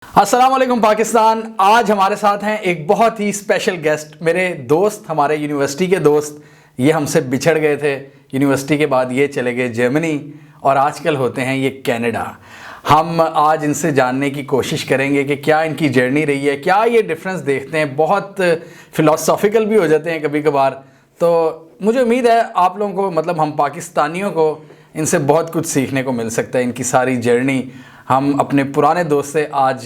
अस्सलाम वालेकुम पाकिस्तान। आज हमारे साथ हैं एक बहुत ही स्पेशल गेस्ट, मेरे दोस्त, हमारे यूनिवर्सिटी के दोस्त। ये हमसे बिछड़ गए थे यूनिवर्सिटी के बाद, ये चले गए जर्मनी और आजकल होते हैं ये कनाडा। हम आज इनसे जानने की कोशिश करेंगे कि क्या इनकी जर्नी रही है, क्या ये डिफरेंस देखते हैं। बहुत फ़िलोसॉफ़िकल भी हो जाते हैं कभी कभार। तो मुझे उम्मीद है आप लोगों को, मतलब हम पाकिस्तानियों को, इनसे बहुत कुछ सीखने को मिल सकता है। इनकी सारी जर्नी, हम अपने पुराने दोस्त से आज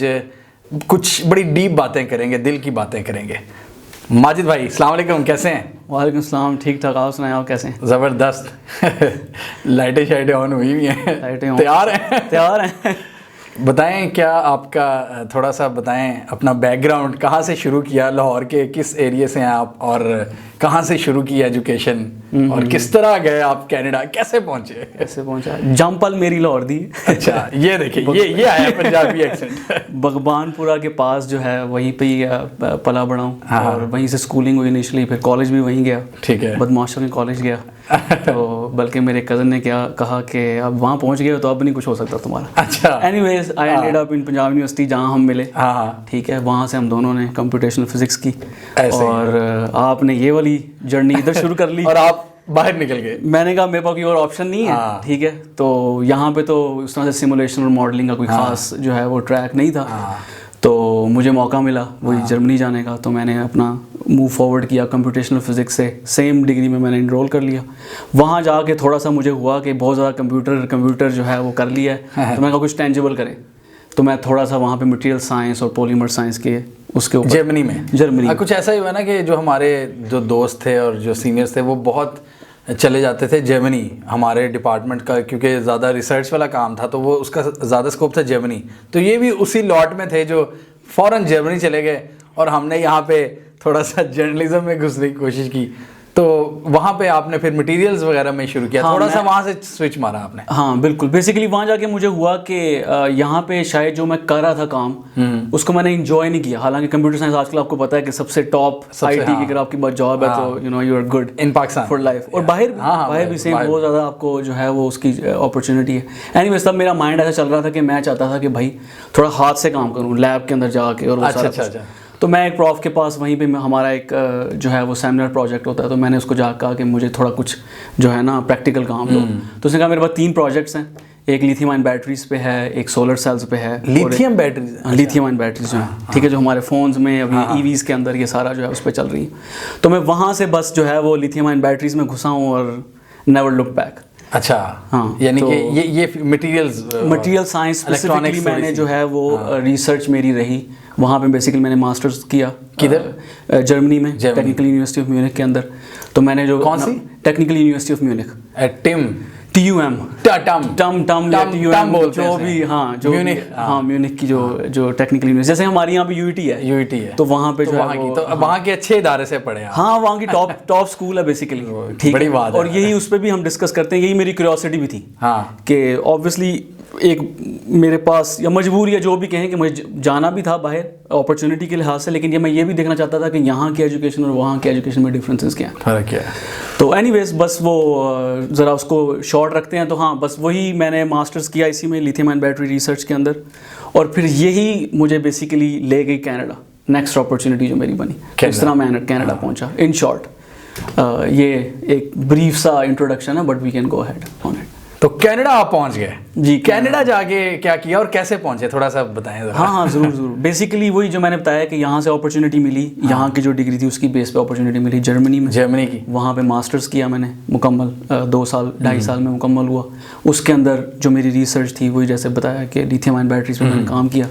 कुछ बड़ी डीप बातें करेंगे, दिल की बातें करेंगे। माजिद भाई, अस्सलाम वालेकुम, कैसे हैं? वालेकुम सलाम, ठीक ठाक। आप सुनाएं, आप कैसे हैं? ज़बरदस्त। लाइटें शाइटें ऑन हुई हुई हैं, लाइटें ऑन। तैयार हैं। बताएं, क्या आपका, थोड़ा सा बताएं अपना बैकग्राउंड, कहाँ से शुरू किया, लाहौर के किस एरिया से हैं आप, और कहाँ से शुरू की एजुकेशन, और किस तरह गए आप कनाडा, कैसे पहुँचे? कैसे पहुंचा? जमपल मेरी लाहौर दी। अच्छा, ये देखिए, ये आया पंजाबी एक्सेंट। बगबानपुरा के पास जो है वहीं पे ही पला बड़ा हूँ। हाँ। और वहीं से स्कूलिंग हुई इनिशियली, फिर कॉलेज भी वहीं गया। ठीक है। बदमाशों के कॉलेज गया। तो बल्कि मेरे कज़न ने क्या कहा कि अब वहाँ पहुँच गए हो तो अब नहीं कुछ हो सकता तुम्हारा। अच्छा। Anyways I ended up in Punjab university, जहाँ हम मिले। हाँ। ठीक है, वहाँ से हम दोनों ने कंप्यूटेशनल फिजिक्स की। ऐसे ही। और आपने ये वाली जर्नी इधर शुरू कर ली। और आप बाहर निकल गए। मैंने कहा मेरे पास कोई और ऑप्शन नहीं है। हाँ। ठीक है, तो यहाँ पे तो उस तरह से सिमुलेशन और मॉडलिंग का कोई खास जो है वो ट्रैक नहीं था। हाँ। तो मुझे मौका मिला वही जर्मनी जाने का, तो मैंने अपना मूव फॉरवर्ड किया कंप्यूटेशनल फिजिक्स से। सेम डिग्री में मैंने इनरोल कर लिया। वहाँ जाके थोड़ा सा मुझे हुआ कि बहुत ज़्यादा कंप्यूटर जो है वो कर लिया है। तो मैंने कहा कुछ टेंजिबल करें। तो मैं थोड़ा सा वहाँ पे मटेरियल साइंस और पॉलीमर साइंस के उसके ऊपर जर्मनी में कुछ ऐसा ही हुआ ना कि जो हमारे जो दोस्त थे और जो सीनियर्स थे वो बहुत चले जाते थे जर्मनी, हमारे डिपार्टमेंट का, क्योंकि ज़्यादा रिसर्च वाला काम था तो वो उसका ज़्यादा स्कोप था जर्मनी। तो ये भी उसी लॉट में थे जो फ़ौरन जर्मनी चले गए, और हमने यहाँ पे थोड़ा सा जर्नलिज्म में घुसने की कोशिश की। तो वहाँ पे आपने फिर मटेरियल्स वगैरह में शुरू किया। हाँ, थोड़ा सा वहाँ से स्विच मारा आपने। हाँ बिल्कुल। बेसिकली वहाँ जाके मुझे हुआ कि यहाँ पे शायद जो मैं कर रहा था काम, उसको मैंने इंजॉय नहीं किया। हालांकि कंप्यूटर साइंस आजकल आपको पता है कि सबसे टॉप आईटी की अगर आपकी बात जॉब है तो you know you are good in Pakistan for life. और बाहर भी सेम बहुत ज़्यादा आपको जो है वो उसकी अपॉर्चुनिटी है। एनीवेज तब मेरा माइंड ऐसा चल रहा था कि मैं चाहता था कि भाई थोड़ा हाथ से काम करूँ, लैब के अंदर जाके और वो सारा कुछ। तो मैं एक प्रॉफ के पास वहीं पे हमारा एक जो है वो सेमिनार प्रोजेक्ट होता है, तो मैंने उसको जाकर कहा कि मुझे थोड़ा कुछ जो है ना प्रैक्टिकल काम दो। तो उसने कहा मेरे पास 3 प्रोजेक्ट्स हैं, एक लिथियम आयन बैटरीज पे है, एक सोलर सेल्स पे है। Lithium batteries? Lithium ion batteries जो है, ठीक है, जो हमारे फ़ोन्स में अभी ईवीज के अंदर ये सारा जो है उस पर चल रही है। तो मैं वहाँ से बस जो है वो लिथियम आयन बैटरीज में घुसा हूँ और नेवर लुक बैक। अच्छा। हाँ, यानी कि ये मटेरियल साइंस स्पेसिफिकली मैंने जो है वो रिसर्च मेरी रही। वहाँ पे बेसिकली मैंने मास्टर्स किया। किधर? जर्मनी में, टेक्निकल यूनिवर्सिटी ऑफ म्यूनिख के अंदर। तो मैंने जो कौन सी? Technical university of Munich, TUM जो भी, हाँ जो म्यूनिख की जो टेक्निकल यूनिवर्सिटी, जैसे हमारे यहाँ पे UET है, तो वहाँ पे जो है वहाँ के अच्छे इदारे से पढ़े। हाँ, वहाँ की टॉप स्कूल है बेसिकली। ठीक है, और यही उस पर भी हम डिस्कस करते हैं। यही मेरी क्यूरियोसिटी भी थी। हाँ, कि ऑब्वियसली एक मेरे पास या मजबूरी या जो भी कहें कि मुझे जाना भी था बाहर अपॉर्चुनिटी के लिहाज से, लेकिन मैं ये भी देखना चाहता था कि यहाँ की एजुकेशन और वहाँ की एजुकेशन में डिफरेंसेस क्या हैं, फर्क क्या है। तो एनीवेज बस वो ज़रा उसको शॉर्ट रखते हैं। तो हाँ, बस वही मैंने मास्टर्स किया इसी में, लिथियम आयन बैटरी रिसर्च के अंदर। और फिर यही मुझे बेसिकली ले गई कनाडा, नेक्स्ट अपॉर्चुनिटी जो मेरी बनी। इस तरह मैं कनाडा पहुँचा। इन शॉर्ट ये एक ब्रीफ सा इंट्रोडक्शन है, but we can go ahead on it. तो कनाडा आप पहुंच गए जी। कनाडा जाके क्या किया और कैसे पहुंचे, थोड़ा सा बताएं जरा। हाँ, ज़रूर। बेसिकली वही जो मैंने बताया कि यहाँ से अपॉर्चुनिटी मिली। यहाँ की जो डिग्री थी उसकी बेस पे अपॉर्चुनिटी मिली जर्मनी की। वहाँ पे मास्टर्स किया मैंने मुकम्मल, 2 साल 2.5 साल में मुकम्मल हुआ। उसके अंदर जो मेरी रिसर्च थी वही जैसे बताया कि लिथियम आयन बैटरीज पे मैंने काम किया।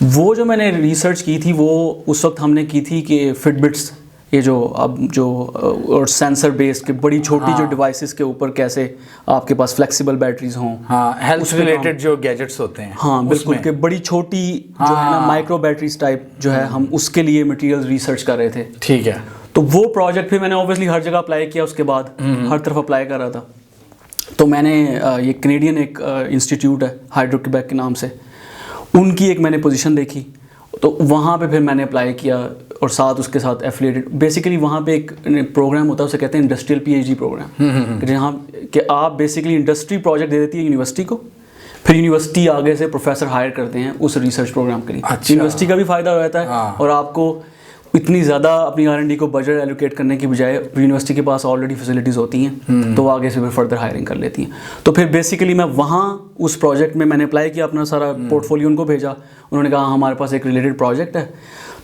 वो जो मैंने रिसर्च की थी वो उस वक्त हमने की थी कि फिटबिट्स, ये जो और सेंसर बेस्ड के बड़ी छोटी जो डिवाइसेस के ऊपर कैसे आपके पास फ्लेक्सिबल बैटरीज हों। हाँ, हेल्थ रिलेटेड जो गैजेट्स होते हैं। हाँ बिल्कुल, कि बड़ी छोटी जो है ना माइक्रो बैटरीज टाइप जो है, हम उसके लिए मटेरियल रिसर्च कर रहे थे। ठीक है। तो वो प्रोजेक्ट फिर मैंने ऑब्वियसली हर जगह अप्लाई किया। उसके बाद हर तरफ अप्लाई कर रहा था। तो मैंने ये कनेडियन एक इंस्टीट्यूट है हाइड्रो क्वेबेक के नाम से, उनकी एक मैंने पोजीशन देखी। तो वहाँ पे फिर मैंने अप्लाई किया और साथ उसके साथ एफिलिएटेड, बेसिकली वहाँ पे एक प्रोग्राम होता है, उसे कहते हैं इंडस्ट्रियल PhD प्रोग्राम, जहाँ कि आप बेसिकली इंडस्ट्री प्रोजेक्ट दे देती है यूनिवर्सिटी को, फिर यूनिवर्सिटी आगे से प्रोफेसर हायर करते हैं उस रिसर्च प्रोग्राम के लिए। अच्छा। यूनिवर्सिटी का भी फ़ायदा हो जाता है हाँ। और आपको इतनी ज़्यादा अपनी R&D को बजट एलोकेट करने की बजाय यूनिवर्सिटी के पास ऑलरेडी फैसिलिटीज़ होती हैं तो वो आगे से फिर फर्दर हायरिंग कर लेती हैं। तो फिर बेसिकली मैं वहाँ उस प्रोजेक्ट में मैंने अप्लाई किया, अपना सारा पोर्टफोलियो उनको भेजा, उन्होंने कहा हमारे पास एक रिलेटेड प्रोजेक्ट है।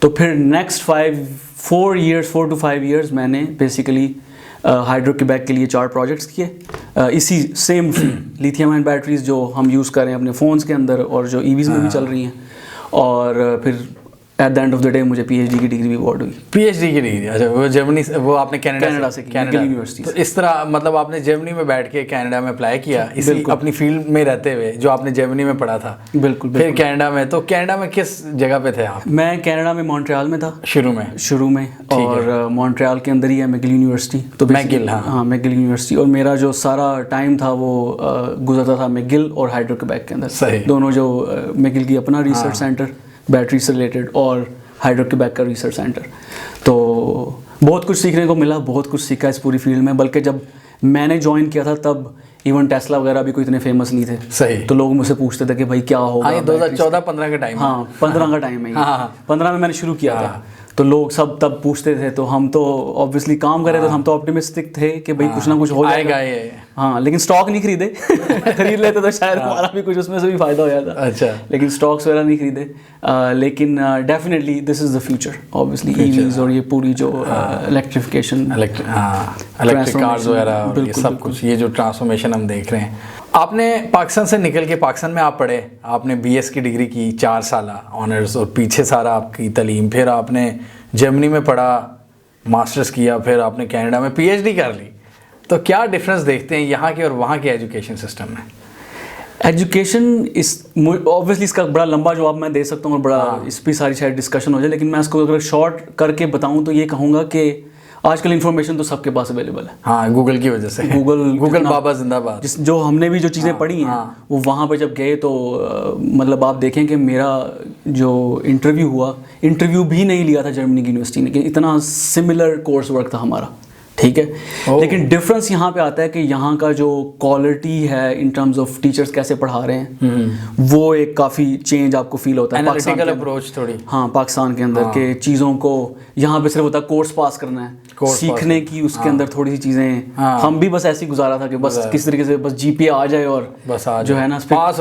तो फिर नेक्स्ट 4 to 5 years मैंने बेसिकली हाइड्रो-क्वेबेक के लिए 4 प्रोजेक्ट्स किए इसी सेम लिथियम आयन बैटरीज जो हम यूज़ कर रहे हैं अपने फ़ोन्स के अंदर और जो EVs में भी चल रही हैं। और फिर at the end of the day मुझे PhD की डिग्री भी अवार्ड हुई। PhD की डिग्री, अच्छा वो जर्मनी से, वो आपने कनाडा से कनाडा यूनिवर्सिटी। तो इस तरह मतलब आपने जर्मनी में बैठ के कनाडा में अप्लाई किया इसी अपनी फील्ड में रहते हुए जो आपने जर्मनी में पढ़ा था। बिल्कुल। फिर कनाडा में, तो कनाडा में किस जगह पे थे आप? मैं कनाडा में मॉन्ट्रियल में था शुरू में और मॉन्ट्रियल के अंदर ही है मैगिल यूनिवर्सिटी। तो मैगिल, हाँ मैगिल यूनिवर्सिटी। और मेरा जो सारा टाइम था वो गुजरता था मैगिल और हाइड्रो-क्वेबेक के अंदर, दोनों जो मैगिल की अपना रिसर्च सेंटर बैटरी से रिलेटेड और हाइड्रो-क्वेबेक का रिसर्च सेंटर। तो बहुत कुछ सीखने को मिला, बहुत कुछ सीखा इस पूरी फील्ड में। बल्कि जब मैंने ज्वाइन किया था तब इवन टेस्ला वगैरह भी कोई इतने फेमस नहीं थे। सही। तो लोग मुझसे पूछते थे कि भाई क्या होगा। हाँ, 2014-15 का टाइम। हाँ 15 का टाइम है। हाँ 15 में मैंने शुरू किया था। तो लोग सब तब पूछते थे, तो हम तो ऑब्वियसली काम कर रहे थे, तो हम तो ऑप्टिमिस्टिक थे कि भाई कुछ ना कुछ हो जाएगा। हाँ लेकिन स्टॉक नहीं खरीदे खरीद लेते तो शायद हमारा भी कुछ उसमें से भी फायदा हो जाता। अच्छा। लेकिन स्टॉक्स वगैरह नहीं खरीदे। लेकिन definitely this is the future obviously, EVs और ये पूरी जो इलेक्ट्रिफिकेशन, इलेक्ट्रिक कार्स वगैरह, ये सब कुछ, ये जो ट्रांसफॉर्मेशन हम देख रहे हैं। आपने पाकिस्तान से निकल के, पाकिस्तान में आप पढ़े, आपने BS की डिग्री की 4 साल ऑनर्स और पीछे सारा आपकी तालीम, फिर आपने जर्मनी में पढ़ा, मास्टर्स किया, फिर आपने कनाडा में PhD कर ली। तो क्या डिफरेंस देखते हैं यहाँ के और वहाँ के एजुकेशन सिस्टम में? एजुकेशन इस ऑब्वियसली इसका बड़ा लंबा जवाब मैं दे सकता हूँ और बड़ा इस पर सारी शायद डिस्कशन हो जाए, लेकिन मैं इसको अगर शॉर्ट करके बताऊँ तो ये कहूँगा कि आजकल इन्फॉर्मेशन तो सबके पास अवेलेबल है। हाँ गूगल की वजह से, गूगल बाबा जिंदाबाद। जो हमने भी जो चीज़ें पढ़ी हैं वो वहाँ पे जब गए तो मतलब आप देखें कि मेरा जो इंटरव्यू भी नहीं लिया था जर्मनी की यूनिवर्सिटी ने, कि इतना सिमिलर कोर्स वर्क था हमारा, ठीक है। लेकिन डिफरेंस यहाँ पे आता है कि यहाँ का जो क्वालिटी है इन टर्म्स ऑफ टीचर्स कैसे पढ़ा रहे हैं वो एक काफ़ी चेंज आपको फील होता है। एनालिटिकल अप्रोच थोड़ी, हाँ पाकिस्तान के अंदर के चीज़ों को यहाँ पे सिर्फ होता है कोर्स पास करना है, सीखने की उसके अंदर थोड़ी सी चीज़ें हम भी बस ऐसे ही गुजारा था कि बस किस तरीके से बस GPA आ जाए और बस जो है ना पास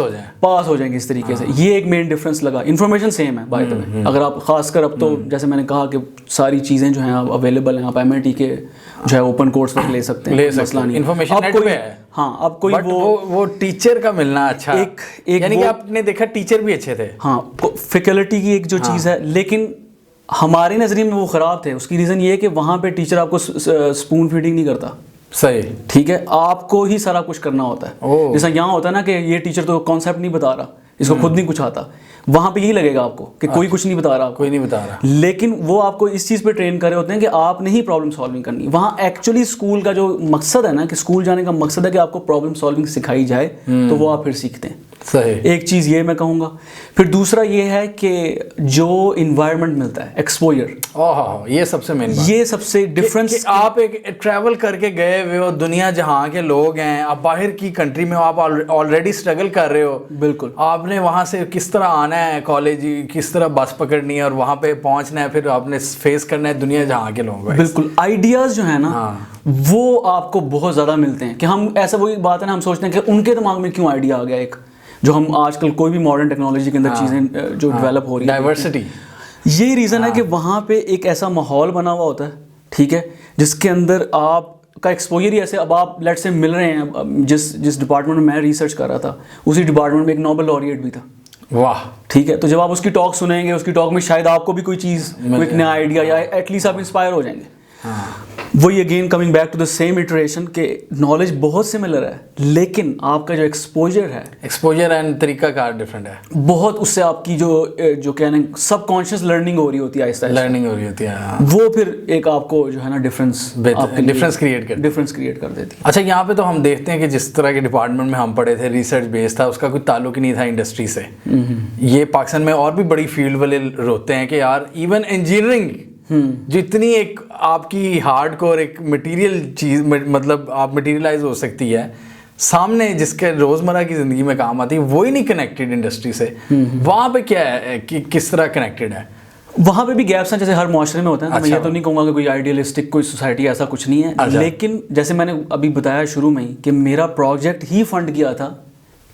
हो जाएंगे इस तरीके से। ये एक मेन डिफरेंस लगा। इन्फॉर्मेशन सेम है बाय द वे, अगर आप खासकर अब तो जैसे मैंने कहा कि सारी चीज़ें जो हैं अवेलेबल हैं, आप MIT के जो है ओपन कोर्स पर ले सकते हैं, मसला नहीं। इन्फॉर्मेशन नेट पे है। हाँ अब कोई वो टीचर का मिलना अच्छा, एक यानी कि आपने देखा टीचर भी अच्छे थे। हाँ फैकल्टी की एक जो चीज़ है, लेकिन हमारे नज़रिए में वो ख़राब थे। उसकी रीज़न ये है कि वहाँ पे टीचर आपको स्पून फीडिंग नहीं करता। सही, ठीक है, आपको ही सारा कुछ करना होता है। जैसा यहाँ होता है ना कि ये टीचर तो कॉन्सेप्ट नहीं बता रहा, इसको खुद नहीं कुछ आता, वहाँ पे यही लगेगा आपको कि कोई कुछ नहीं बता रहा, कोई नहीं बता रहा। लेकिन वो आपको इस चीज़ पे ट्रेन कर रहे होते हैं कि आपने ही प्रॉब्लम सॉल्विंग करनी। वहाँ एक्चुअली स्कूल का जो मकसद है ना, कि स्कूल जाने का मकसद है कि आपको प्रॉब्लम सॉल्विंग सिखाई जाए, तो वो आप फिर सीखते हैं। सही, एक चीज़ ये मैं कहूँगा। फिर दूसरा ये है कि जो इन्वायरमेंट मिलता है, एक्सपोजर, ये सबसे मेन बात, ये सबसे डिफरेंस। आप एक ट्रैवल करके गए हुए हो, दुनिया जहाँ के लोग हैं, आप बाहर की कंट्री में, आप ऑलरेडी स्ट्रगल कर रहे हो। बिल्कुल, आपने वहाँ से किस तरह आना है कॉलेज, किस तरह बस पकड़नी है और वहाँ पे पहुँचना है, फिर आपने फेस करना है दुनिया जहाँ के लोग हैं। बिल्कुल, आइडियाज़ जो है ना वो आपको बहुत ज़्यादा मिलते हैं कि हम, ऐसा वही बात है ना, हम सोचते हैं कि उनके दिमाग में क्यों आइडिया आ गया एक, जो हम आजकल कोई भी मॉडर्न टेक्नोलॉजी के अंदर चीज़ें जो डेवलप हो रही है, डाइवर्सिटी, यही रीज़न है कि वहाँ पे एक ऐसा माहौल बना हुआ होता है, ठीक है, जिसके अंदर आपका एक्सपोजर ही ऐसे, अब आप लेट से मिल रहे हैं, जिस डिपार्टमेंट में मैं रिसर्च कर रहा था उसी डिपार्टमेंट में एक नोबेल लॉरिएट भी था। वाह, ठीक है, तो जब आप उसकी टॉक सुनेंगे, उसकी टॉक में शायद आपको भी कोई चीज़, कोई नया आइडिया, या एटलीस्ट आप इंस्पायर हो जाएंगे। वही again coming back to the same iteration के नॉलेज बहुत सिमिलर है, लेकिन आपका जो एक्सपोजर एंड तरीका कार डिफरेंट है बहुत। उससे आपकी जो कहने सबकॉन्शियस लर्निंग हो रही होती है, आहिस्ता लर्निंग हो रही होती है, वो फिर एक आपको जो है ना डिफरेंस क्रिएट कर देती है। अच्छा, यहाँ पे तो हम देखते हैं कि जिस तरह के डिपार्टमेंट में हम पढ़े थे, रिसर्च बेस्ड था, उसका कोई ताल्लुक ही नहीं था इंडस्ट्री से। ये पाकिस्तान में और भी बड़ी फील्ड वाले रोते हैं कि यार इवन इंजीनियरिंग जो इतनी एक आपकी हार्डकोर एक मटेरियल चीज़, मतलब आप मटेरियलाइज हो सकती है, सामने जिसके रोजमर्रा की जिंदगी में काम आती है वही नहीं कनेक्टेड इंडस्ट्री से, वहां पे क्या है कि किस तरह कनेक्टेड है? वहाँ पे भी गैप्स हैं जैसे हर मुआशरे में होते हैं। तो मैं ये तो नहीं कहूँगा कि कोई आइडियलिस्टिक कोई सोसाइटी ऐसा कुछ नहीं है। लेकिन जैसे मैंने अभी बताया शुरू में ही कि मेरा प्रोजेक्ट ही फंड किया था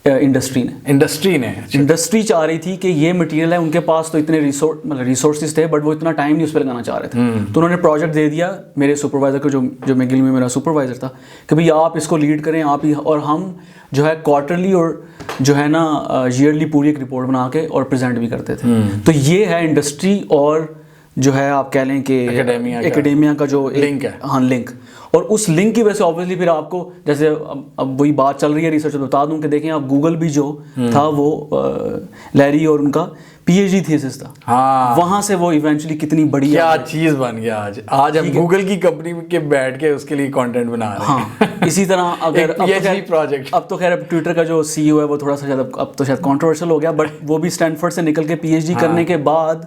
इंडस्ट्री ने। इंडस्ट्री चाह रही थी कि ये मटेरियल है, उनके पास तो इतने रिसोर्सेज थे बट वो इतना टाइम नहीं उस पर लगाना चाह रहे थे। तो उन्होंने प्रोजेक्ट दे दिया मेरे सुपरवाइजर को, जो मैगिल में मेरा सुपरवाइजर था, कि भाई आप इसको लीड करें आप ही, और हम जो है क्वार्टरली और जो है ना ईयरली पूरी एक रिपोर्ट बना के और प्रेजेंट भी करते थे। तो ये है इंडस्ट्री और जो है आप कह लें कि एकेडेमिया का जो लिंक है। हाँ, लिंक। और उस लिंक की वजह से ऑब्वियसली फिर आपको जैसे अब वही बात चल रही है रिसर्च, बता दूं कि देखें आप गूगल भी जो था वो लैरी और उनका पीएचडी थीसिस था। हाँ, वहां से वो इवेंचुअली कितनी बड़ी क्या चीज बन गया आज हम गूगल की कंपनी के बैठ के उसके लिए कंटेंट बना रहे हैं। हाँ, इसी तरह अगर प्रोजेक्ट अब तो खैर ट्विटर का जो सीईओ है वो थोड़ा सा शायद अब तो शायद कंट्रोवर्शियल हो गया, बट वो भी स्टैनफोर्ड से निकल के पीएचडी करने के बाद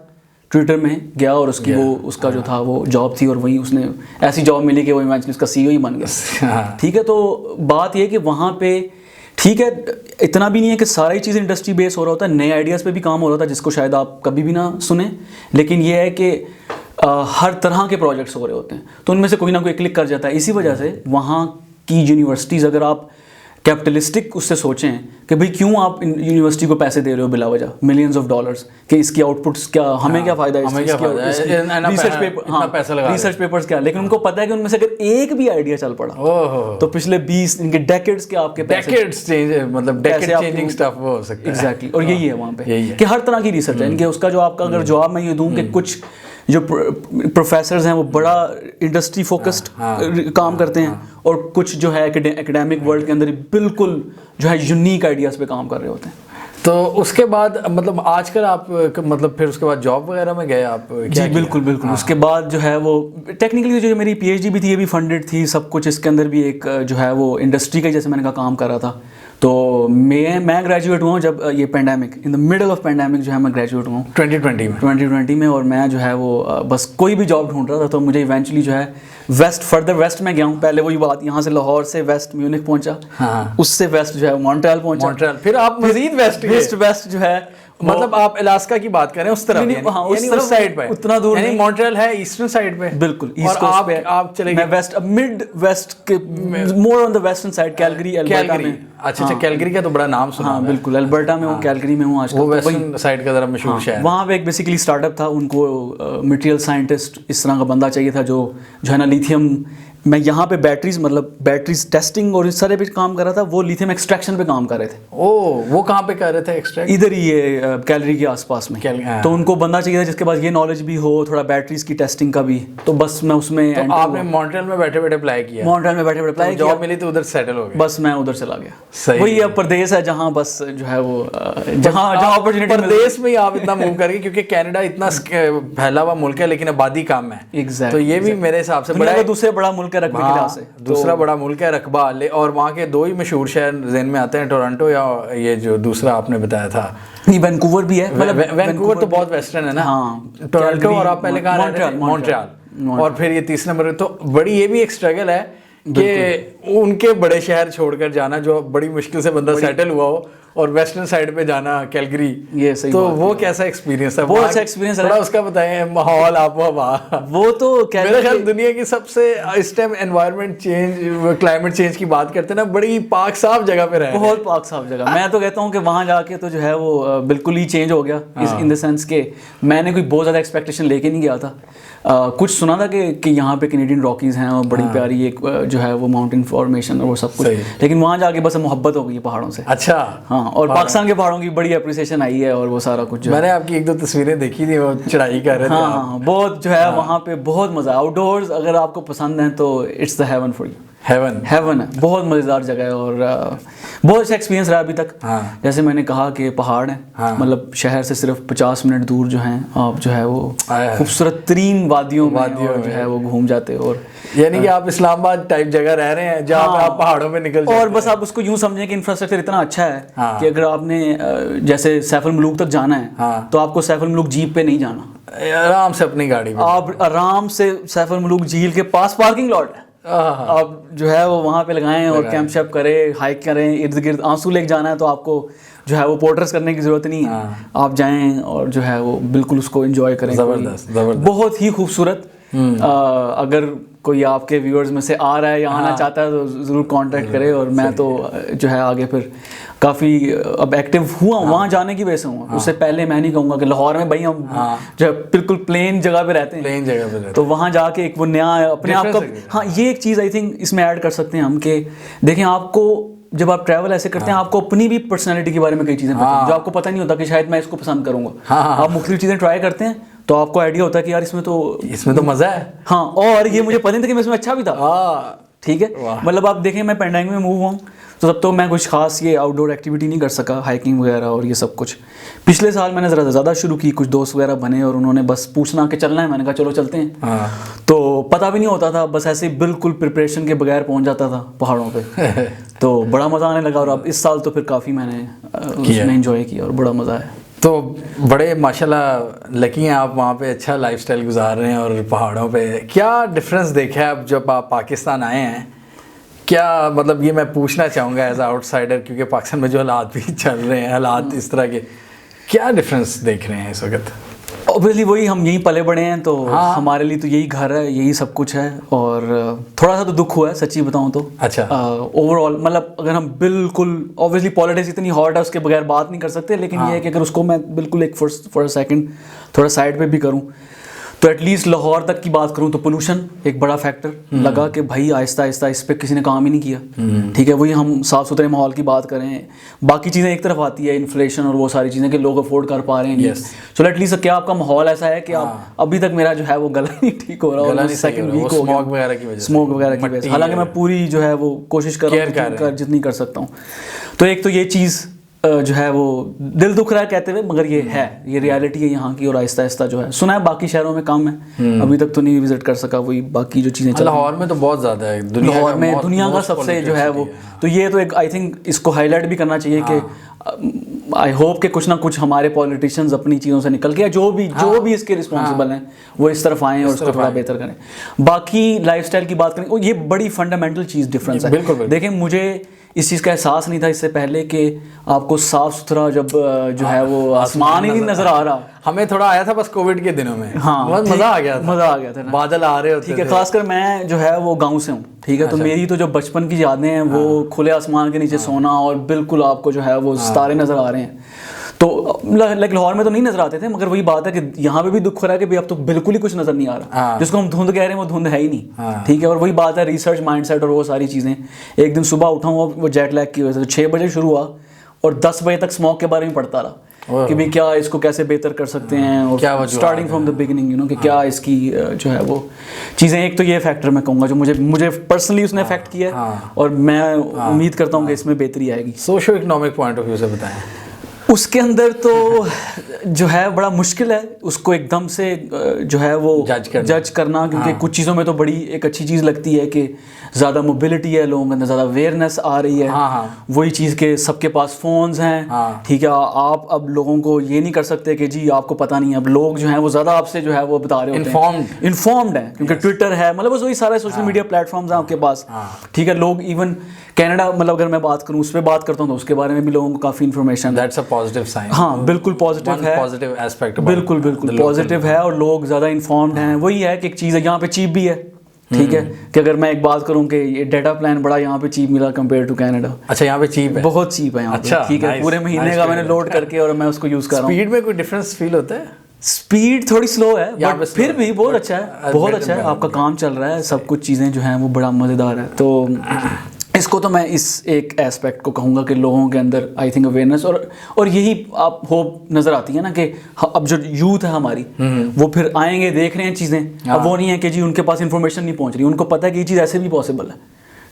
ट्विटर में गया और उसकी वो उसका जो था वो जॉब थी और वहीं उसने ऐसी जॉब मिली कि वो इवेंचुअली उसका सीईओ ही बन गया। ठीक है, तो बात ये कि वहाँ पे ठीक है इतना भी नहीं है कि सारी चीज़ इंडस्ट्री बेस हो रहा होता है, नए आइडियाज़ पे भी काम हो रहा था जिसको शायद आप कभी भी ना सुने, लेकिन ये है कि हर तरह के प्रोजेक्ट्स हो रहे होते हैं तो उनमें से कोई ना कोई क्लिक कर जाता है। इसी वजह से वहाँ की यूनिवर्सिटीज़ अगर आप कैपिटलिस्टिक उससे सोचें कि भाई क्यों आप यूनिवर्सिटी को पैसे दे रहे हो बिला वजह मिलियंस ऑफ डॉलर्स कि इसकी आउटपुट्स क्या, हमें क्या फ़ायदा है, रिसर्च पेपर्स क्या, लेकिन उनको पता है कि उनमें से अगर एक भी आइडिया चल पड़ा तो पिछले 20 इनके डेकेड्स के आपके एग्जैक्टली। और यही है वहाँ पे कि हर तरह की रिसर्च है इनके। उसका जो आपका अगर जवाब मैं ये दूँ कि कुछ जो प्रोफेसर्स हैं वो बड़ा इंडस्ट्री फोकस्ड काम करते हैं और कुछ जो है एकेडमिक वर्ल्ड के अंदर बिल्कुल जो है यूनिक आइडियाज़ पे काम कर रहे होते हैं। तो उसके बाद मतलब आजकल आप मतलब फिर उसके बाद जॉब वगैरह में गए आप? जी बिल्कुल बिल्कुल। हाँ। उसके बाद जो है वो टेक्निकली जो मेरी पीएचडी भी थी ये भी फंडेड थी सब कुछ, इसके अंदर भी एक जो है वो इंडस्ट्री का जैसे मैंने कहा काम कर रहा था। तो मैं ग्रेजुएट हुआ हूँ जब ये pandemic in the middle of pandemic जो है मैं ग्रेजुएट हुआ हूँ 2020 में। और मैं जो है वो बस कोई भी जॉब ढूंढ रहा था तो मुझे इवेंचुअली जो है फर्दर वेस्ट में गया हूँ। पहले वही बात, यहाँ से लाहौर से वेस्ट म्यूनिख पहुंचा। हाँ। उससे वेस्ट जो है मॉन्ट्रियल पहुंचा। फिर आप मजीद वेस्ट जो है मतलब आप अलास्का की बात करें उस तरफ, हाँ, उस साइड पे उतना दूर नहीं। मॉन्ट्रियल है ईस्टर्न साइड पे, बिल्कुल ईस्ट कोस्ट पे आप चले गए। वेस्ट मिड वेस्ट के more on the western side, Calgary Alberta में। अच्छा, कैलगरी का तो बड़ा नाम सुना। हाँ बिल्कुल, अल्बर्टा में हूँ, कैलगरी में हूँ आजकल। वो वेस्टर्न साइड का जरा मशहूर शहर। वहाँ पे एक बेसिकली स्टार्टअप था, उनको मटेरियल साइंटिस्ट इस तरह का बंदा चाहिए था जो है ना लिथियम। मैं यहाँ पे बैटरीज टेस्टिंग और इस सारे पे काम कर रहा था, वो लिथियम एक्सट्रैक्शन पे काम कर रहे थे। वो कहाँ पे कर रहे थे एक्सट्रैक्ट? इधर ही ये कैलरी के आसपास में। तो उनको बंदा चाहिए था जिसके पास ये नॉलेज भी हो, थोड़ा बैटरीज की टेस्टिंग का भी। तो बस मैं उसमें तो आपने मॉन्ट्रियल में बैठे बैठे अप्लाई किया? मॉन्ट्रियल में बैठे बैठे अप्लाई किया, जॉब मिली तो उधर सेटल हो गए। बस मैं उधर चला गया। वही अब प्रदेश है जहाँ बस जो है वो जहाँ अपॉर्चुनिटी प्रदेश में आप इतना मूव करके, क्योंकि कनाडा इतना फैला हुआ मुल्क है लेकिन आबादी कम है। एग्जैक्ट। तो ये भी मेरे हिसाब से बड़ा दूसरे बड़ा मुल्क है रकबे के लिहाज से, दूसरा बड़ा मुल्क है रकबा। और वहाँ के दो ही मशहूर शहर ज़हन में आते हैं, टोरंटो या ये जो दूसरा आपने बताया था वैंकूवर भी है। मतलब वैंकूवर तो बहुत वेस्टर्न है ना। हाँ, टोरंटो और आप पहले कहाँ रहते थे? मॉन्ट्रियल। और फिर ये तीसरे नंबर। तो बड़ी ये भी एक स्ट्रगल है कि उनके बड़े शहर छोड़कर जाना, जो बड़ी मुश्किल से बंदा सेटल हुआ हो, और वेस्टर्न साइड पे जाना कैलगरी। ये सही तो वो कैसा एक्सपीरियंस था? बहुत अच्छा एक्सपीरियंस है। थोड़ा उसका बताएं, माहौल आपको हवा। वो तो मेरे ख्याल दुनिया की सबसे इस time environment change, climate change की बात करते हैं ना, बड़ी पाक साफ जगह पे रहे। बहुत पाक साफ जगह। मैं तो कहता हूँ कि वहाँ जाके तो जो है वो बिल्कुल ही चेंज हो गया इन द सेंस के मैंने कोई बहुत ज़्यादा एक्सपेक्टेशन लेके नहीं गया था। कुछ सुना था कि यहाँ पे कैनेडियन रॉकीज हैं और बड़ी प्यारी एक जो है वो माउंटेन फॉर्मेशन और वो सब कुछ, लेकिन वहाँ जाके बस मोहब्बत हो गई पहाड़ों से। अच्छा। हाँ, और पाकिस्तान के पहाड़ों की बड़ी अप्रिसिएशन आई है और वो सारा कुछ जो मैंने आपकी एक दो तस्वीरें देखी थी, वो चढ़ाई कर रहे थे। हाँ, बहुत जो है वहाँ पे बहुत मज़ा। आउटडोर्स अगर आपको पसंद है तो it's the heaven for you. Heaven है, बहुत मज़ेदार जगह है और बहुत अच्छा एक्सपीरियंस रहा अभी तक। हाँ। जैसे मैंने कहा कि पहाड़ है। हाँ। मतलब शहर से सिर्फ 50 मिनट दूर जो हैं आप जो है वो खूबसूरत तरीन वादियों में जो है वो घूम जाते हो। और यानी कि आप इस्लामाबाद टाइप जगह रह रहे हैं जहाँ पे आप पहाड़ों में निकल जाते हैं। और बस आप उसको यूँ समझें कि इंफ्रास्ट्रक्चर इतना अच्छा है कि अगर आपने जैसे सैफुल मलूक तक जाना है तो आपको सैफुल मलूक जीप पे नहीं जाना, आराम से अपनी गाड़ी में आप आराम से सैफुल मलूक झील के पास पार्किंग लॉट है। आप जो है वो वहाँ पे लगाएं और कैंप शैप करें, हाइक करें, इर्द गिर्द आंसू लेक जाना है तो आपको जो है वो पोर्टर्स करने की ज़रूरत नहीं है, आप जाएं और जो है वो बिल्कुल उसको एंजॉय करें। ज़बरदस्त। बहुत ही खूबसूरत। अगर कोई आपके व्यूअर्स में से आ रहा है या आना चाहता है तो ज़रूर कांटेक्ट करें। और मैं तो जो है आगे फिर काफ़ी अब एक्टिव हुआ वहाँ जाने की वजह से हुआ। उससे पहले मैं नहीं कहूँगा कि लाहौर में भाई हम जो है बिल्कुल प्लेन जगह पे रहते हैं, प्लेन जगह पे रहते हैं, तो वहाँ जाके एक वो नया अपने आप का, हाँ ये एक चीज़ आई थिंक इसमें ऐड कर सकते हैं हम कि देखें आपको जब आप ट्रैवल ऐसे करते हैं आपको अपनी भी पर्सनैलिटी के बारे में कई चीज़ें पता हैं जो आपको पता नहीं होता कि शायद मैं इसको पसंद करूँगा। आप मुख्तलिफ चीज़ें ट्राई करते हैं तो आपको आइडिया होता है कि यार इसमें तो मज़ा है। हाँ, और ये मुझे पता नहीं था कि मैं इसमें अच्छा भी था। ठीक है, मतलब आप देखें मैं पेंडेमिक में मूव हुआ तो तब तो मैं कुछ खास ये आउटडोर एक्टिविटी नहीं कर सका, हाइकिंग वगैरह और ये सब कुछ। पिछले साल मैंने ज़्यादा शुरू की, कुछ दोस्त वगैरह बने और उन्होंने बस पूछना कि चलना है, मैंने कहा चलो चलते हैं। तो पता भी नहीं होता था, बस ऐसे बिल्कुल प्रिपरेशन के बगैर पहुंच जाता था पहाड़ों पे तो बड़ा मज़ा आने लगा। और अब इस साल तो फिर काफ़ी मैंने उसमें एंजॉय किया और बड़ा मज़ा आया। तो बड़े माशाल्लाह लकी हैं आप, वहाँ पे अच्छा लाइफस्टाइल गुजार रहे हैं। और पहाड़ों पे क्या डिफरेंस देखा है अब जब आप पाकिस्तान आए हैं? क्या मतलब ये मैं पूछना चाहूँगा एज आउटसाइडर, क्योंकि पाकिस्तान में जो हालात भी चल रहे हैं, हालात इस तरह के, क्या डिफरेंस देख रहे हैं इस वक्त? ऑब्वियसली वही, हम यहीं पले बड़े हैं तो हमारे लिए तो यही घर है, यही सब कुछ है। और थोड़ा सा तो दुख हुआ है सच्ची बताऊं तो। अच्छा। ओवरऑल मतलब अगर हम बिल्कुल ऑब्वियसली पॉलिटिक्स इतनी हॉट है उसके बगैर बात नहीं कर सकते, लेकिन ये है कि अगर उसको मैं बिल्कुल एक फॉर अ सेकंड थोड़ा साइड पे भी करूं तो एटलीस्ट लाहौर तक की बात करूं तो पोल्यूशन एक बड़ा फैक्टर लगा कि भाई आहिस्ता आहिस्ता इस पर किसी ने काम ही नहीं किया। ठीक है, वही हम साफ़ सुथरे माहौल की बात करें, बाकी चीज़ें एक तरफ आती है, इन्फ्लेशन और वो सारी चीज़ें कि लोग अफोर्ड कर पा रहे हैं। चलो एटलीस्ट क्या आपका माहौल ऐसा है कि आप अभी तक मेरा जो है वो गला नहीं ठीक हो रहा और सेकंड वीक हो गया स्मोक वगैरह की वजह से। हालांकि मैं पूरी जो है वो कोशिश कर रहा हूँ जितनी कर सकता हूँ। तो एक तो ये चीज़ जो है वो दिल दुख रहा है कहते हुए, मगर ये है, ये रियलिटी है यहाँ की। और आहिस्ता आहिस्ता जो है सुना है बाकी शहरों में कम है, अभी तक तो नहीं विजिट कर सका, वही बाकी जो चीज़ें चल लाहौर में तो बहुत ज़्यादा है, लाहौर में दुनिया का सबसे जो है वो। तो ये तो एक आई थिंक इसको हाईलाइट भी करना चाहिए कि आई होप कि कुछ ना कुछ हमारे पॉलिटिशियंस अपनी चीज़ों से निकल के जो भी इसके रिस्पॉन्सिबल हैं वो इस तरफ आएँ और उसको थोड़ा बेहतर करें। बाकी लाइफस्टाइल की बात करें, ये बड़ी फंडामेंटल चीज़ डिफरेंस है। देखें मुझे इस चीज़ का एहसास नहीं था इससे पहले कि आपको साफ सुथरा जब जो है वो आसमान ही नहीं नजर आ रहा। हमें थोड़ा आया था बस कोविड के दिनों में। हाँ, मज़ा आ गया था ना? बादल आ रहे होते थे। ठीक है, खासकर मैं जो है वो गांव से हूँ। ठीक है, तो मेरी तो जो बचपन की यादें हैं वो खुले आसमान के नीचे सोना और बिल्कुल आपको जो है वो सितारे नज़र आ रहे हैं। तो लाइक लाहौर में तो नहीं नजर आते थे, मगर वही बात है कि यहाँ पे भी दुख हो रहा है कि भाई अब तो बिल्कुल ही कुछ नजर नहीं आ रहा। जिसको हम धुंध कह रहे हैं वो धुंध है ही नहीं। ठीक है, और वही बात है रिसर्च माइंडसेट और वो सारी चीज़ें। एक दिन सुबह उठा हुआ वो जेट लैग की वजह से 6 बजे शुरू हुआ और 10 बजे तक स्मोक के बारे में पढ़ता रहा कि भाई क्या इसको कैसे बेहतर कर सकते हैं और क्या starting from the beginning, you know, कि क्या इसकी जो है वो चीज़ें। एक तो ये फैक्टर मैं कहूँगा जो मुझे पर्सनली उसने अफेक्ट किया है और मैं उम्मीद करता हूँ कि इसमें बेहतरी आएगी। Socio economic point of view से बताएं। उसके अंदर तो जो है बड़ा मुश्किल है उसको एकदम से जो है वो जज करना, क्योंकि कुछ चीज़ों में तो बड़ी एक अच्छी चीज़ लगती है कि ज़्यादा मोबिलिटी है, लोगों के अंदर ज़्यादा अवेयरनेस आ रही है। वही चीज़ के सबके पास फ़ोन्स हैं। ठीक है, आप अब लोगों को ये नहीं कर सकते कि जी आपको पता नहीं है। अब लोग जो हैं वो ज़्यादा आपसे जो है वो बता रहे होते हैं, इन्फॉर्म्ड है, क्योंकि ट्विटर है, मतलब बस वही सारे सोशल मीडिया प्लेटफॉर्म्स हैं आपके पास। ठीक है, लोग इवन कनाडा, मतलब अगर मैं बात करूँ उस पर बात करता हूँ तो उसके बारे में भी लोगों को काफ़ी information. That's a positive sign. हाँ बिल्कुल पॉजिटिव है, पॉजिटिव एस्पेक्ट, बिल्कुल पॉजिटिव है और लोग ज़्यादा इन्फॉर्म्ड हैं। वही है कि एक चीज़ है यहाँ पे चीप भी है। ठीक है, कि अगर मैं एक बात करूँ कि ये डेटा प्लान बड़ा यहाँ पे चीप मिला कंपेयर टू कनाडा। अच्छा, यहाँ पे चीप है, बहुत चीप है यहाँ पे। ठीक है, पूरे महीने का मैंने लोड करके और मैं उसको यूज़ कर रहा हूँ। स्पीड में कोई डिफरेंस फील होता है? स्पीड थोड़ी स्लो है बट फिर भी बहुत अच्छा है, बहुत अच्छा है। आपका काम चल रहा है, सब कुछ चीज़ें जो हैं वो बड़ा मज़ेदार है। तो इसको तो मैं इस एक एस्पेक्ट को कहूँगा कि लोगों के अंदर आई थिंक अवेयरनेस और यही आप होप नज़र आती है ना कि अब जो यूथ है हमारी वो फिर आएंगे, देख रहे हैं चीज़ें। अब वो नहीं है कि जी उनके पास इंफॉर्मेशन नहीं पहुँच रही, उनको पता है कि ये चीज़ ऐसे भी पॉसिबल है।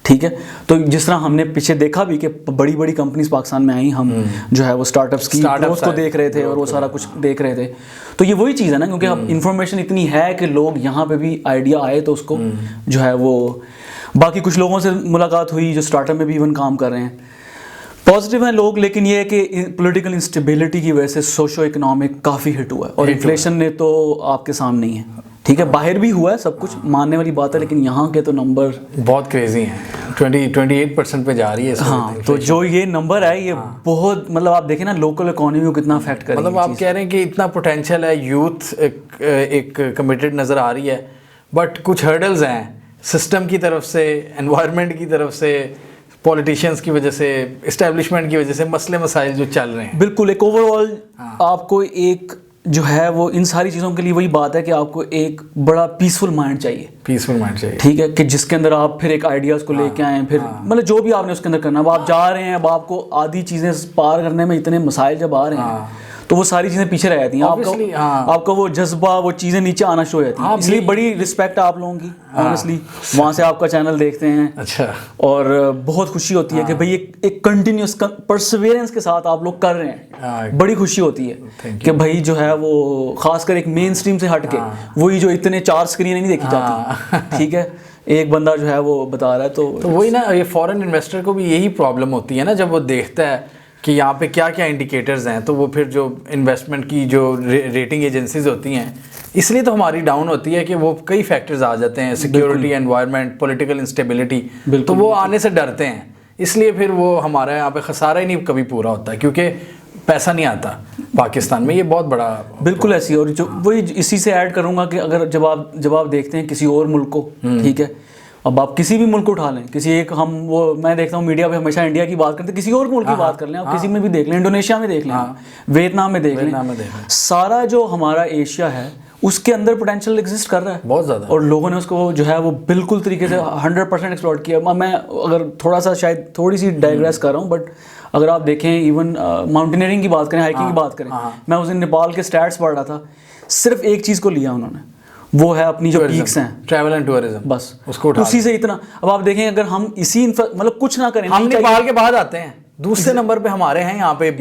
ठीक है, तो जिस तरह हमने पीछे देखा भी कि बड़ी बड़ी कंपनीज पाकिस्तान में आई, हम जो है वो स्टार्टअप्स की ग्रोथ को देख रहे थे और वो सारा कुछ देख रहे थे। तो ये वही चीज़ है ना, क्योंकि अब इंफॉर्मेशन इतनी है कि लोग यहाँ पे भी आइडिया आए तो उसको जो है वो। बाकी कुछ लोगों से मुलाकात हुई जो स्टार्टअप में भी इवन काम कर रहे हैं, पॉजिटिव हैं लोग, लेकिन ये है कि पॉलिटिकल इंस्टेबिलिटी की वजह से सोशो इकोनॉमिक काफ़ी हिट हुआ है और इन्फ्लेशन ने तो आपके सामने ही है। ठीक है, बाहर भी हुआ है सब कुछ, मानने वाली बात है, लेकिन यहाँ के तो नंबर बहुत क्रेजी हैं, 28% पे जा रही है। हाँ, तो जो ये नंबर है ये बहुत, मतलब आप देखें ना लोकल इकोनॉमी को कितना अफेक्ट करेगी। मतलब आप कह रहे हैं कि इतना पोटेंशियल है, यूथ एक कमिटेड नज़र आ रही है, बट कुछ हर्डल्स हैं सिस्टम की तरफ से, एनवायरनमेंट की तरफ से, पॉलिटिशियंस की वजह से, इस्टेब्लिशमेंट की वजह से, मसले मसाइल जो चल रहे हैं। बिल्कुल, एक ओवरऑल आपको एक जो है वो इन सारी चीज़ों के लिए वही बात है कि आपको एक बड़ा पीसफुल माइंड चाहिए। पीसफुल माइंड चाहिए, ठीक है, कि जिसके अंदर आप फिर एक आइडियाज़ को लेके आएँ, फिर मतलब जो भी आपने उसके अंदर करना, अब आप जा रहे हैं, अब आपको आधी चीज़ें पार करने में इतने मसाइल जब आ रहे हैं तो वो सारी चीज़ें पीछे रह जाती हैं। आपका वो जज्बा, वो चीज़ें नीचे आना शुरू हो जाती हैं। इसलिए बड़ी रिस्पेक्ट आप लोगों की, ऑनेस्टली वहाँ से आपका चैनल देखते हैं। अच्छा, और बहुत खुशी होती है कि भाई एक कंटिन्यूस परसिवियरेंस के साथ आप लोग कर रहे हैं। बड़ी खुशी होती है कि भाई जो है वो खासकर एक मेन स्ट्रीम से हट के वही जो इतने 4 स्क्रीनें नहीं देखी जाती, ठीक है, एक बंदा जो है वो बता रहा है, तो वही ना, ये फॉरेन इन्वेस्टर को भी यही प्रॉब्लम होती है ना, जब वो देखता है कि यहाँ पे क्या क्या इंडिकेटर्स हैं, तो वो फिर जो इन्वेस्टमेंट की जो रेटिंग एजेंसीज होती हैं, इसलिए तो हमारी डाउन होती है कि वो कई फैक्टर्स आ जाते हैं, सिक्योरिटी, एनवायरनमेंट, पॉलिटिकल इंस्टेबिलिटी, तो वो आने से डरते हैं, इसलिए फिर वो हमारे यहाँ पे खसारा ही नहीं कभी पूरा होता, क्योंकि पैसा नहीं आता पाकिस्तान में। ये बहुत बड़ा, बिल्कुल ऐसी। और जो वही इसी से ऐड करूँगा कि अगर जब आप देखते हैं किसी और मुल्क को, ठीक है, अब आप किसी भी मुल्क को उठा लें, किसी एक, हम वो मैं देखता हूँ मीडिया पे हमेशा इंडिया की बात करते हैं, किसी और मुल्क की बात कर लें, आप किसी में भी देख लें, इंडोनेशिया में देख लें, वियतनाम में देख लें, सारा जो हमारा एशिया है उसके अंदर पोटेंशियल एग्जिस्ट कर रहा है बहुत ज़्यादा, और लोगों ने उसको जो है वो बिल्कुल तरीके से 100% एक्सप्लॉइट किया। मैं अगर थोड़ा सा शायद थोड़ी सी डाइग्रेस कर रहा हूँ, बट अगर आप देखें इवन माउंटेनियरिंग की बात करें, हाइकिंग की बात करें, मैं उस दिन नेपाल के स्टैट्स पढ़ रहा था, सिर्फ एक चीज़ को लिया उन्होंने, वो है अपनी जो पीक्स हैं, ट्रैवल एंड टूरिज्म, बस उसको उसी से इतना। अब आप देखें अगर हम इसी मतलब कुछ ना करें, हम नेपाल के बाद आते हैं, दूसरे नंबर पे हमारे हैं यहाँ पे।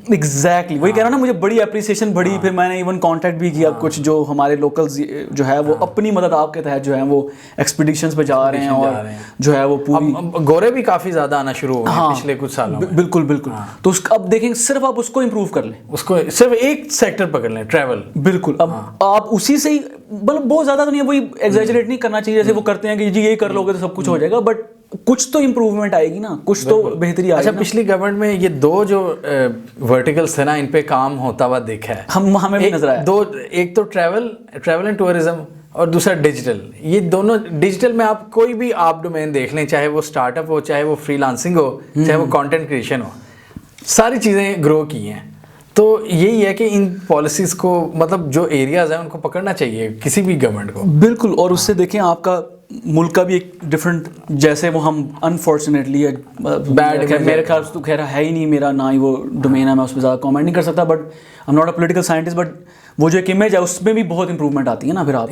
एग्जैक्टली वही कह रहा हूँ ना, मुझे बड़ी अप्रिसिएशन बढ़ी। फिर मैंने इवन कांटेक्ट भी किया कुछ जो हमारे लोकल्स जो है वो अपनी मदद आपके तहत जो है वो एक्सपीडिशंस पे जा रहे हैं, और जो है वो पूरी गोरे भी काफ़ी ज़्यादा आना शुरू हो गए पिछले कुछ सालों में। बिल्कुल बिल्कुल। तो अब देखें, सिर्फ आप उसको इम्प्रूव कर लें, उसको सिर्फ एक सेक्टर पकड़ लें, ट्रैवल। बिल्कुल, अब आप उसी से ही, मतलब बहुत ज़्यादा तो नहीं, वही एग्जैजरेट नहीं करना चाहिए जैसे वो करते हैं कि जी ये कर लोगे तो सब कुछ हो जाएगा, बट कुछ तो इम्प्रूवमेंट आएगी ना, कुछ तो बेहतरी आएगी। अच्छा, पिछली गवर्नमेंट में ये दो जो वर्टिकल्स थे ना, इन पे काम होता हुआ देखा है, हमें भी नजर आया। एक तो ट्रैवल एंड टूरिज्म, और दूसरा डिजिटल। ये दोनों, डिजिटल में आप कोई भी आप डोमेन देख लें, चाहे वो स्टार्टअप हो, चाहे वो फ्रीलांसिंग हो, चाहे वो कंटेंट क्रिएशन हो, सारी चीज़ें ग्रो की हैं। तो यही है कि इन पॉलिसीज़ को, मतलब जो एरियाज़ हैं उनको पकड़ना चाहिए किसी भी गवर्नमेंट को। बिल्कुल। और उससे देखें आपका मुल्क का भी एक डिफरेंट, जैसे वो हम अनफॉर्चुनेटली बैड, मेरे ख्याल से तो खैर है ही नहीं, मेरा ना ही वो डोमेन है, मैं उस पर ज़्यादा कमेंट नहीं कर सकता, but I am not a political scientist, but वो जो एक इमेज है उसमें भी बहुत इंप्रूवमेंट आती है ना फिर आप,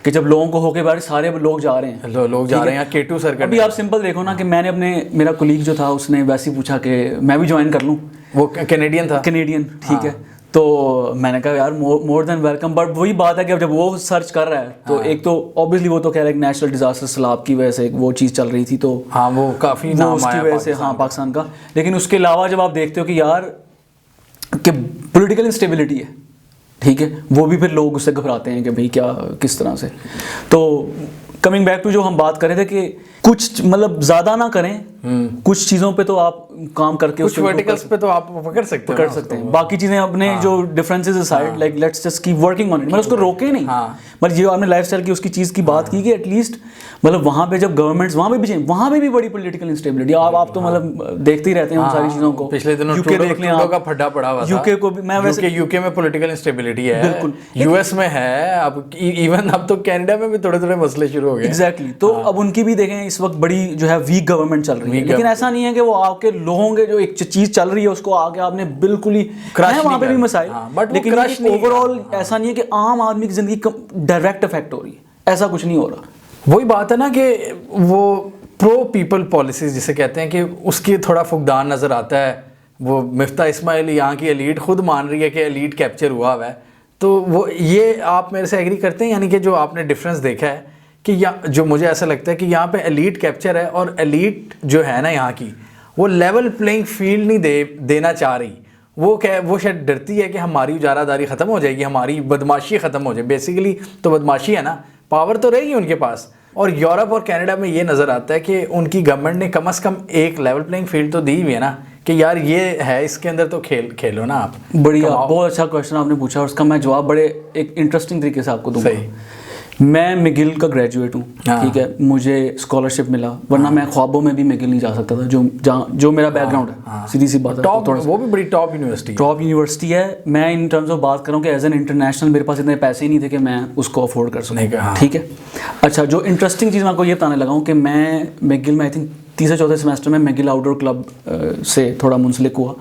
कि जब लोगों को होके बारे सारे लोग जा रहे हैं, लोग जा रहे हैं केटू सर। अभी आप सिंपल देखो ना कि मैंने मेरा कोलीग जो था उसने वैसे ही पूछा कि मैं भी ज्वाइन कर लूँ, वो कैनेडियन था, ठीक है, तो मैंने कहा यार मोर देन वेलकम। बट वही बात है कि अब जब वो सर्च कर रहा है तो एक तो ऑब्वियसली वो तो कह रहा है कि नेशनल डिजास्टर सैलाब की वजह से वो चीज़ चल रही थी, तो हाँ वो काफ़ी नाम उसकी वजह से, हाँ, पाकिस्तान का। लेकिन उसके अलावा जब आप देखते हो कि यार कि पॉलिटिकल इंस्टेबिलिटी है, ठीक है, वो भी फिर लोग उससे घबराते हैं कि भाई क्या किस तरह से। तो कमिंग बैक टू जो हम बात कर रहे थे कि कुछ मतलब ज़्यादा ना करें, कुछ चीज़ों पे तो आप काम करके कुछ वर्टिकल्स पे तो आप पकड़ सकते हैं, बाकी चीज़ें अपने जो differences aside, like let's just keep working on it, मतलब उसको रोके नहीं। मतलब जो आपने लाइफस्टाइल की उसकी चीज़ की बात की कि एटलीस्ट मतलब वहाँ पे जब गवर्नमेंट्स वहाँ पे भी बड़ी पॉलिटिकल इंस्टेबिलिटी, आप तो मतलब देखते ही रहते हैं उन सारी चीज़ों को। पिछले दिनों यूके देख लें, का फड्डा पड़ा हुआ था, यूके को भी मैं वैसे यूके में पॉलिटिकल इंस्टेबिलिटी है, बिल्कुल, यूएस में है, अब इवन अब तो कनाडा में भी थोड़े मसले शुरू हो गए। एग्जैक्टली। तो अब उनकी भी देखें इस वक्त बड़ी जो है वीक गवर्नमेंट चल रही है, लेकिन ऐसा नहीं है कि वो आपके लोगों के जो एक चीज चल रही है उसको आगे आपने बिल्कुल ही क्रश, वहाँ पे भी मसाइल, लेकिन ओवरऑल ऐसा नहीं है कि आम आदमी की जिंदगी डायरेक्ट इफेक्ट हो रही है, ऐसा कुछ नहीं हो रहा। वही बात है ना कि वो प्रो पीपल पॉलिसीज जिसे कहते हैं कि उसकी थोड़ा फुकदान नज़र आता है। वो मिफ्ता इस्माइल यहाँ की एलीट खुद मान रही है कि एलीट कैप्चर हुआ है, तो वो ये आप मेरे से एग्री करते हैं, यानी कि जो आपने डिफरेंस देखा है कि जो मुझे ऐसा लगता है कि यहाँ पे एलीट कैप्चर है, और एलीट जो है ना यहाँ की, वो लेवल प्लेइंग फील्ड नहीं देना चाह रही, वो शायद डरती है कि हमारी उजारादारी ख़त्म हो जाएगी, हमारी बदमाशी ख़त्म हो जाए। बेसिकली तो बदमाशी है ना, पावर तो रहेगी उनके पास। और यूरोप और कनाडा में ये नज़र आता है कि उनकी गवर्नमेंट ने कम से कम एक लेवल प्लेइंग फील्ड तो दी हुई है ना, कि यार ये है, इसके अंदर तो खेलो ना आप। बढ़िया, बहुत अच्छा क्वेश्चन आपने पूछा और उसका मैं जवाब बड़े एक इंटरेस्टिंग तरीके से आपको दूंगा। सही। मैं मैगिल का ग्रेजुएट हूँ, ठीक है, मुझे स्कॉलरशिप मिला, वरना मैं ख्वाबों में भी मैगिल नहीं जा सकता था, जो मेरा बैकग्राउंड है, सीधी सी बात है। वो भी बड़ी टॉप यूनिवर्सिटी है। मैं इन टर्म्स ऑफ बात कर रहा हूँ कि एज एन इंटरनेशनल मेरे पास इतने पैसे ही नहीं थे कि मैं उसको अफोर्ड कर सकूँ, ठीक है। अच्छा, जो इंटरेस्टिंग चीज़ मैं आपको ये बताने लगा हूँ कि मैं मैगिल में आई थिंक तीसरे चौथे सेमेस्टर में मैगिल आउटडोर क्लब से थोड़ा मुंसलिक हुआ।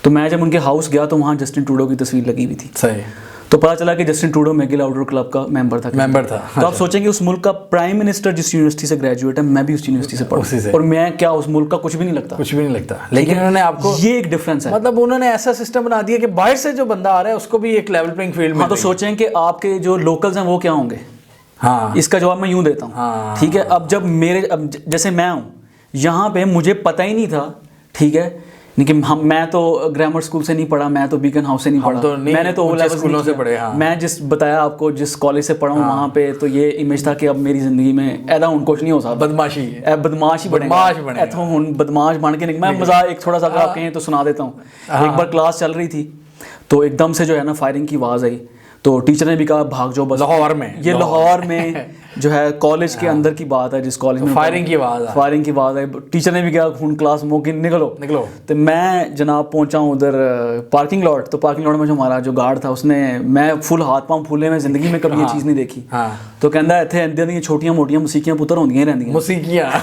तो मैं जब उनके हाउस गया तो वहाँ जस्टिन ट्रूडो की तस्वीर लगी हुई थी। सही। तो पता चला कि Justin Trudeau McGill outdoor club का मेंबर था। तो आप सोचेंगे उस मुल्क का प्राइम मिनिस्टर जिस यूनिवर्सिटी से ग्रेजुएट है, मैं भी उस यूनिवर्सिटी से पढ़ा, और मैं क्या उस मुल्क का कुछ भी नहीं लगता। लेकिन उन्होंने आपको, ये एक डिफरेंस है, मतलब उन्होंने ऐसा सिस्टम बना दिया कि बाहर से जो बंदा आ रहा है उसको भी एक लेवल प्लेइंग फील्ड में। हाँ, तो सोचें कि आपके जो लोकल्स हैं वो क्या होंगे। हाँ, इसका जवाब मैं यूं देता हूँ, ठीक है। अब जैसे मैं हूँ यहाँ पे, मुझे पता ही नहीं था, ठीक है, लेकिन मैं तो ग्रामर स्कूल से नहीं पढ़ा, मैं तो बीकन हाउस से नहीं पढ़ा, मैंने तो ओ लेवल स्कूलों से पढ़े। हाँ। मैं जिस बताया आपको जिस कॉलेज से पढ़ा हूँ वहाँ पे तो ये इमेज था कि अब मेरी जिंदगी में ऐसा हूँ कुछ नहीं हो सकता, बदमाश ही बनेगा, बदमाश बन के नहीं। मैं मजाक एक थोड़ा सा अगर आप कहें तो सुना देता हूँ। एक बार क्लास चल रही थी तो एकदम से जो है ना फायरिंग की आवाज़ आई, तो टीचर ने भी कहा भाग जाओ बस। लाहौर में जो है कॉलेज के अंदर की बात है, जिस कॉलेज में फायरिंग की आवाज़ है, टीचर ने भी कहा खून क्लास मौके निकलो। तो मैं जनाब पहुंचा हूँ उधर पार्किंग लॉट। तो पार्किंग लॉट में जो हमारा जो गार्ड था उसने, मैं फुल हाथ पाँव फूले, मैं जिंदगी में कभी ये चीज़ नहीं देखी। तो कहता इतने अंदर दी छोटियां मोटियां मुसीकियां पुत्र होंदियां रहंदियां।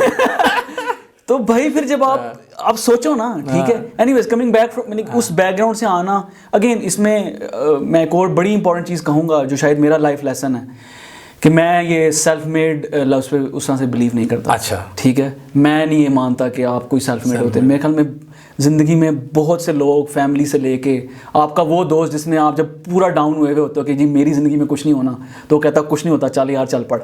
तो भाई फिर जब आप सोचो ना, ठीक है। एनीवेज कमिंग बैक फ्रॉम उस बैकग्राउंड से आना, अगेन इसमें मैं एक और बड़ी इंपॉर्टेंट चीज़ कहूँगा जो शायद मेरा लाइफ लेसन है कि मैं ये सेल्फ मेड लव्स पे उस तरह से बिलीव नहीं करता। अच्छा, ठीक है, मैं नहीं ये मानता कि आप कोई सेल्फ मेड होते। मेरे ख्याल में ज़िंदगी में बहुत से लोग, फैमिली से लेके आपका वो दोस्त जिसने आप जब पूरा डाउन हुए हुए होते हो कि जी मेरी ज़िंदगी में कुछ नहीं होना, तो कहता कुछ नहीं होता, चल यार चल पढ़,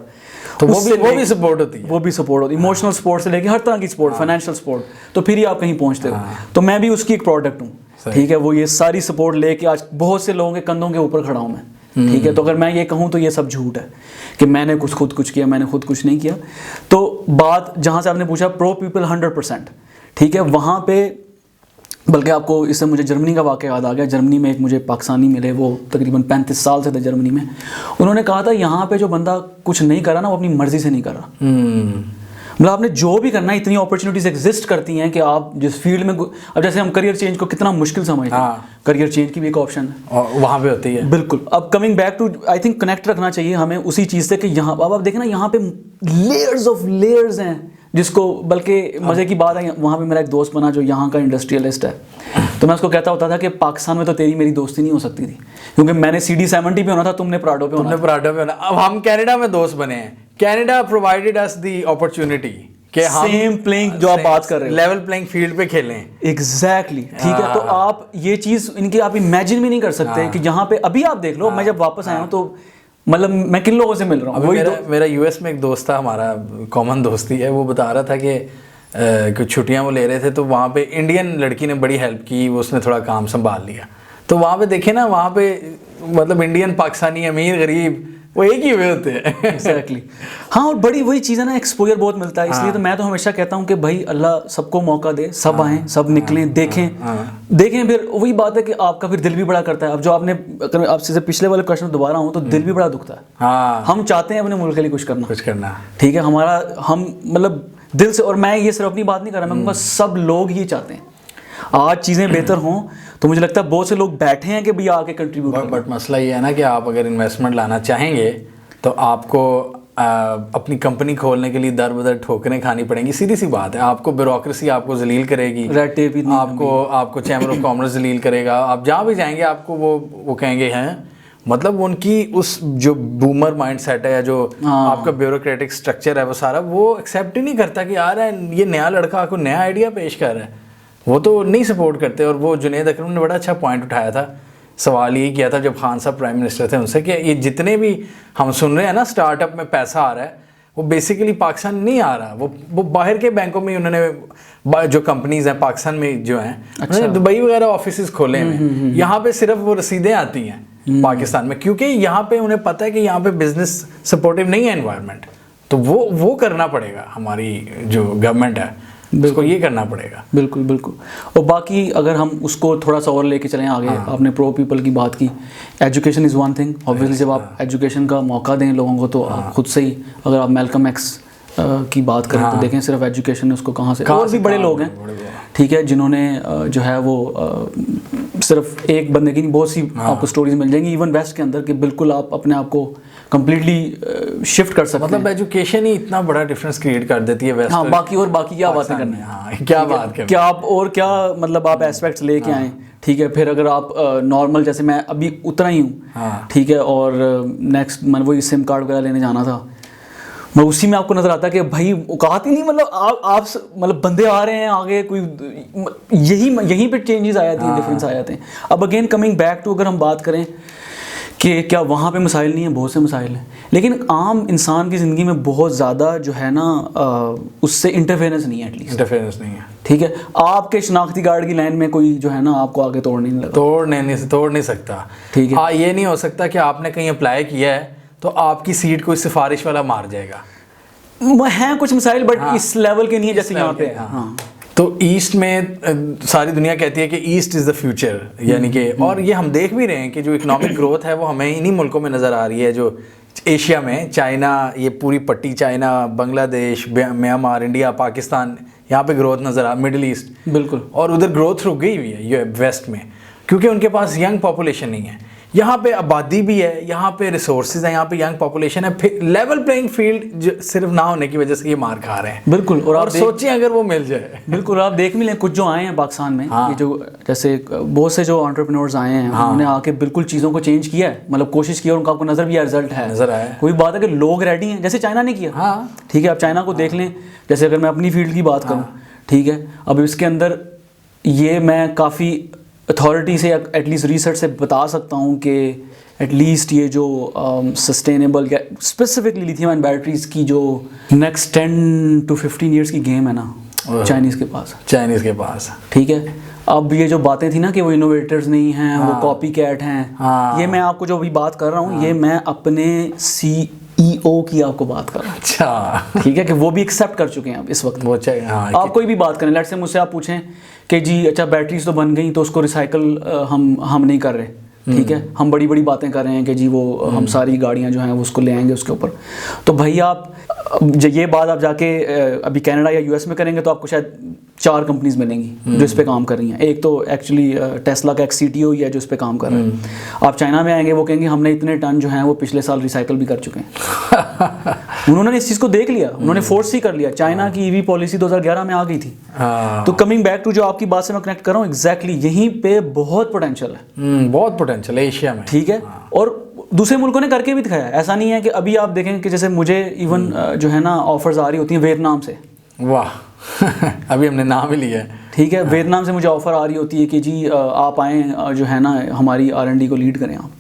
तो वो भी सपोर्ट होती है। वो भी सपोर्ट होती है, इमोशनल सपोर्ट से लेके हर तरह की सपोर्ट, फाइनेंशियल सपोर्ट, तो फिर ही आप कहीं पहुंचते हो। तो मैं भी उसकी एक प्रोडक्ट हूँ, ठीक है। वो ये सारी सपोर्ट लेके आज बहुत से लोगों के कंधों के ऊपर खड़ा हूँ मैं, ठीक है। तो अगर मैं ये कहूँ तो ये सब झूठ है कि मैंने खुद कुछ किया, मैंने खुद कुछ नहीं किया। तो बात जहाँ से आपने पूछा प्रो पीपल 100%, ठीक है, वहाँ पे बल्कि आपको इससे मुझे जर्मनी का वाक़या याद आ गया। जर्मनी में एक मुझे पाकिस्तानी मिले, वो तकरीबन 35 साल से थे जर्मनी में। उन्होंने कहा था यहाँ पे जो बंदा कुछ नहीं कर रहा ना, वो अपनी मर्ज़ी से नहीं कर रहा। मतलब आपने जो भी करना है, इतनी अपॉर्चुनिटीज़ एग्जिस्ट करती हैं कि आप जिस फील्ड में, अब जैसे हम करियर चेंज को कितना मुश्किल समझते हैं, करियर चेंज की भी एक ऑप्शन है वहाँ पे होती है। बिल्कुल। अब coming back to, I think connect रखना चाहिए हमें उसी चीज़ से कि यहाँ अब आप देखें ना, यहाँ पे लेयर्स ऑफ लेयर्स हैं जिसको, बल्कि मज़े की बात है, वहाँ पे मेरा एक दोस्त बना जो यहाँ का इंडस्ट्रियलिस्ट है। तो मैं उसको कहता होता था कि पाकिस्तान में तो तेरी मेरी दोस्ती नहीं हो सकती थी, क्योंकि मैंने CD70 पे होना था, तुमने प्राडो पे होना। अब हम कनाडा में दोस्त बने हैं। Canada provided us the opportunity कि हम सेम प्लेइंग जो आप बात कर रहे हो, लेवल प्लेइंग फील्ड पे खेलें। एग्जैक्टली, ठीक है। तो आप ये चीज़ इनकी आप इमेजिन भी नहीं कर सकते कि यहाँ पे अभी आप देख लो, मैं जब वापस आया हूँ तो मतलब मैं किन लोगों से मिल रहा हूँ। मेरा US में एक दोस्त था, हमारा कॉमन दोस्ती है, वो बता रहा था कि कुछ छुट्टियां वो ले रहे थे, तो वहाँ पे इंडियन लड़की ने बड़ी हेल्प की, वो उसने थोड़ा काम संभाल लिया। तो वहाँ पे देखे ना, वहाँ पे मतलब इंडियन, पाकिस्तानी, अमीर, गरीब वो एक ही हुए होते हैं। एग्जैक्टली। हाँ, और बड़ी वही चीज़ है ना, एक्सपोजर बहुत मिलता है। इसलिए तो मैं तो हमेशा कहता हूँ कि भाई अल्लाह सबको मौका दे, सब आएँ, सब निकलें, देखें। फिर वही बात है कि आपका फिर दिल भी बड़ा करता है। अब जो आपने, अगर आपसे पिछले वाले क्वेश्चन दोबारा हूँ, तो दिल भी बड़ा दुखता है। हम चाहते हैं अपने मुल्क के लिए कुछ करना, ठीक है, हम मतलब दिल से। और मैं ये सिर्फ अपनी बात नहीं कर रहा, मैं बस सब लोग ही चाहते हैं आज चीज़ें बेहतर हों। तो मुझे लगता है बहुत से लोग बैठे हैं कि भैया आके कंट्रीब्यूट करें। बट मसला ये है ना कि आप अगर इन्वेस्टमेंट लाना चाहेंगे तो आपको अपनी कंपनी खोलने के लिए दर बदर ठोकरें खानी पड़ेंगी। सीधी सी बात है, आपको ब्यूरोक्रेसी आपको जलील करेगी, रेड टेप आपको चैम्बर ऑफ कॉमर्स जलील करेगा। आप जहाँ भी जाएंगे आपको वो कहेंगे हैं, मतलब उनकी उस जो बूमर माइंड सेट है या जो आपका ब्यूरोक्रेटिक स्ट्रक्चर है, वो सारा वो एक्सेप्ट ही नहीं करता कि यार ये नया लड़का आपको नया आइडिया पेश कर रहा है, वो तो नहीं सपोर्ट करते। और वो जुनेद अकरम ने बड़ा अच्छा पॉइंट उठाया था, सवाल ये किया था जब खान साहब प्राइम मिनिस्टर थे उनसे, कि ये जितने भी हम सुन रहे हैं ना स्टार्टअप में पैसा आ रहा है, वो बेसिकली पाकिस्तान नहीं आ रहा, वो बाहर के बैंकों में उन्होंने जो कंपनीज हैं पाकिस्तान में जो हैं, उन्होंने दुबई वगैरह ऑफिस खोले हैं। यहाँ पे सिर्फ वो रसीदें आती हैं पाकिस्तान में, क्योंकि यहाँ पे उन्हें पता है कि यहाँ पे बिजनेस सपोर्टिव नहीं है एनवायरनमेंट। तो वो करना पड़ेगा, हमारी जो गवर्नमेंट है उसको ये करना पड़ेगा। बिल्कुल बिल्कुल। और बाकी अगर हम उसको थोड़ा सा और लेके चलें आगे, आपने प्रो पीपल की बात की, education is one thing obviously. जब आप एजुकेशन का मौका दें लोगों को तो आप खुद से ही, अगर आप मैल्कम एक्स की बात करें तो देखें सिर्फ एजुकेशन उसको कहाँ से, और भी बड़े लोग हैं ठीक है जिन्होंने जो है वो सिर्फ एक बंदे की नहीं, बहुत सी आपको स्टोरीज मिल जाएंगी इवन वेस्ट के अंदर कि बिल्कुल आप अपने आप को कम्प्लीटली शिफ्ट कर सकते हैं। मतलब एजुकेशन ही इतना बड़ा डिफरेंस क्रिएट कर देती है वेस्ट। हाँ, बाकी क्या बातें करनी है, हाँ, क्या बात करनी, क्या आप और क्या मतलब आप एस्पेक्ट्स लेके आए ठीक है। फिर अगर आप नॉर्मल, जैसे मैं अभी उतना ही हूँ ठीक है, और नेक्स्ट मैं वही सिम कार्ड वगैरह लेने जाना था, मैं उसी में आपको नजर आता है कि भाई औकात ही नहीं, मतलब आप मतलब बंदे आ रहे हैं आगे, कोई यहीं पे चेंजेस आ जाते हैं, डिफरेंस आ जाते हैं। अब अगेन कमिंग बैक टू, अगर हम बात करें कि क्या वहाँ पे मसाइल नहीं है, बहुत से मसाइल हैं, लेकिन आम इंसान की ज़िंदगी में बहुत ज़्यादा जो है ना उससे इंटरफेरेंस नहीं है, एटलीस्ट इंटरफेरेंस नहीं है ठीक है। आपके शनाख्ती कार्ड की लाइन में कोई जो है ना आपको आगे तोड़ नहीं सकता ठीक है। ये नहीं हो सकता कि आपने कहीं अप्लाई किया है तो आपकी सीट कोई सिफारिश वाला मार जाएगा। हैं कुछ मसाइल, बट इस लेवल के नहीं है जैसे यहाँ पे। तो ईस्ट में सारी दुनिया कहती है कि ईस्ट इज़ द फ्यूचर, यानी कि, और ये हम देख भी रहे हैं कि जो इकोनॉमिक ग्रोथ है वो हमें इन्हीं मुल्कों में नज़र आ रही है, जो एशिया में, चाइना, ये पूरी पट्टी, China, Bangladesh, Myanmar, India, Pakistan, यहाँ पे ग्रोथ नज़र आ, मिडिल ईस्ट बिल्कुल, और उधर ग्रोथ रुक गई हुई है ये वेस्ट में, क्योंकि उनके पास यंग पॉपुलेशन नहीं है। यहाँ पे आबादी भी है, यहाँ पे रिसोर्सेज है, यहाँ पे यंग पॉपुलेशन है, लेवल प्लेइंग फील्ड सिर्फ ना होने की वजह से ये मार खा रहे हैं। बिल्कुल, और आप सोचिए अगर वो मिल जाए। बिल्कुल, आप देख भी लें कुछ जो आए हैं पाकिस्तान में, ये जो जैसे बहुत से जो एंटरप्रेन्योर्स आए हैं उन्होंने आके बिल्कुल चीज़ों को चेंज किया है, मतलब कोशिश की, और उनका आपको नज़र भी आया, रिजल्ट है, नजर आया। कोई बात है कि लोग रेडी हैं, जैसे चाइना ने किया ठीक है। आप चाइना को देख लें, जैसे अगर मैं अपनी फील्ड की बात करूँ ठीक है, अब इसके अंदर ये मैं काफ़ी अथॉरिटी से एटलीस्ट रिसर्च से बता सकता हूँ कि एटलीस्ट ये जो सस्टेनेबल या स्पेसिफिकली लिथियम आयन बैटरीज़ की जो नेक्स्ट 10 to 15 ईयर्स की गेम है ना चाइनीज़ के पास ठीक है। अब ये जो बातें थी ना कि वो इनोवेटर्स नहीं हैं, वो कॉपी कैट हैं, ये मैं आपको जो अभी बात कर रहा हूँ ये मैं अपने CEO की आपको बात कर रहा हूँ। अच्छा ठीक है, कि वो भी एक्सेप्ट कर चुके हैं अब इस वक्त। वो चाहिए आप कोई भी बात करें, लेट से मुझसे आप पूछें कि जी अच्छा बैटरीज तो बन गई तो उसको रिसाइकल हम नहीं कर रहे ठीक है, हम बड़ी बड़ी बातें कर रहे हैं कि जी वो हम सारी गाड़ियां जो हैं वो उसको ले आएंगे उसके ऊपर, तो भाई आप ये बात आप जाके अभी कनाडा या US में करेंगे तो आपको शायद 4 कंपनीज मिलेंगी जो इस पे काम कर रही हैं। एक तो एक्चुअली टेस्ला का एक CTO ही है जो इस पे काम कर रहा है। आप चाइना में आएंगे, वो कहेंगे हमने इतने टन जो हैं वो पिछले साल रिसाइकल भी कर चुके हैं। उन्होंने इस चीज़ को देख लिया, उन्होंने फोर्स ही कर लिया। चाइना की EV पॉलिसी 2011 में आ गई थी। तो कमिंग बैक टू जो आपकी बात से मैं कनेक्ट कर रहा हूँ, एग्जैक्टली यहीं पे बहुत पोटेंशियल है, बहुत पोटेंशियल है एशिया में ठीक है। और दूसरे मुल्कों ने करके भी दिखाया। ऐसा नहीं है कि अभी आप देखें कि जैसे मुझे इवन जो है ना ऑफर्स आ रही होती हैं वियतनाम से, वाह अभी हमने नाम ही लिया है ठीक है। वियतनाम से मुझे ऑफर आ रही होती है कि जी आप आएँ जो है ना हमारी R&D को लीड करें आप,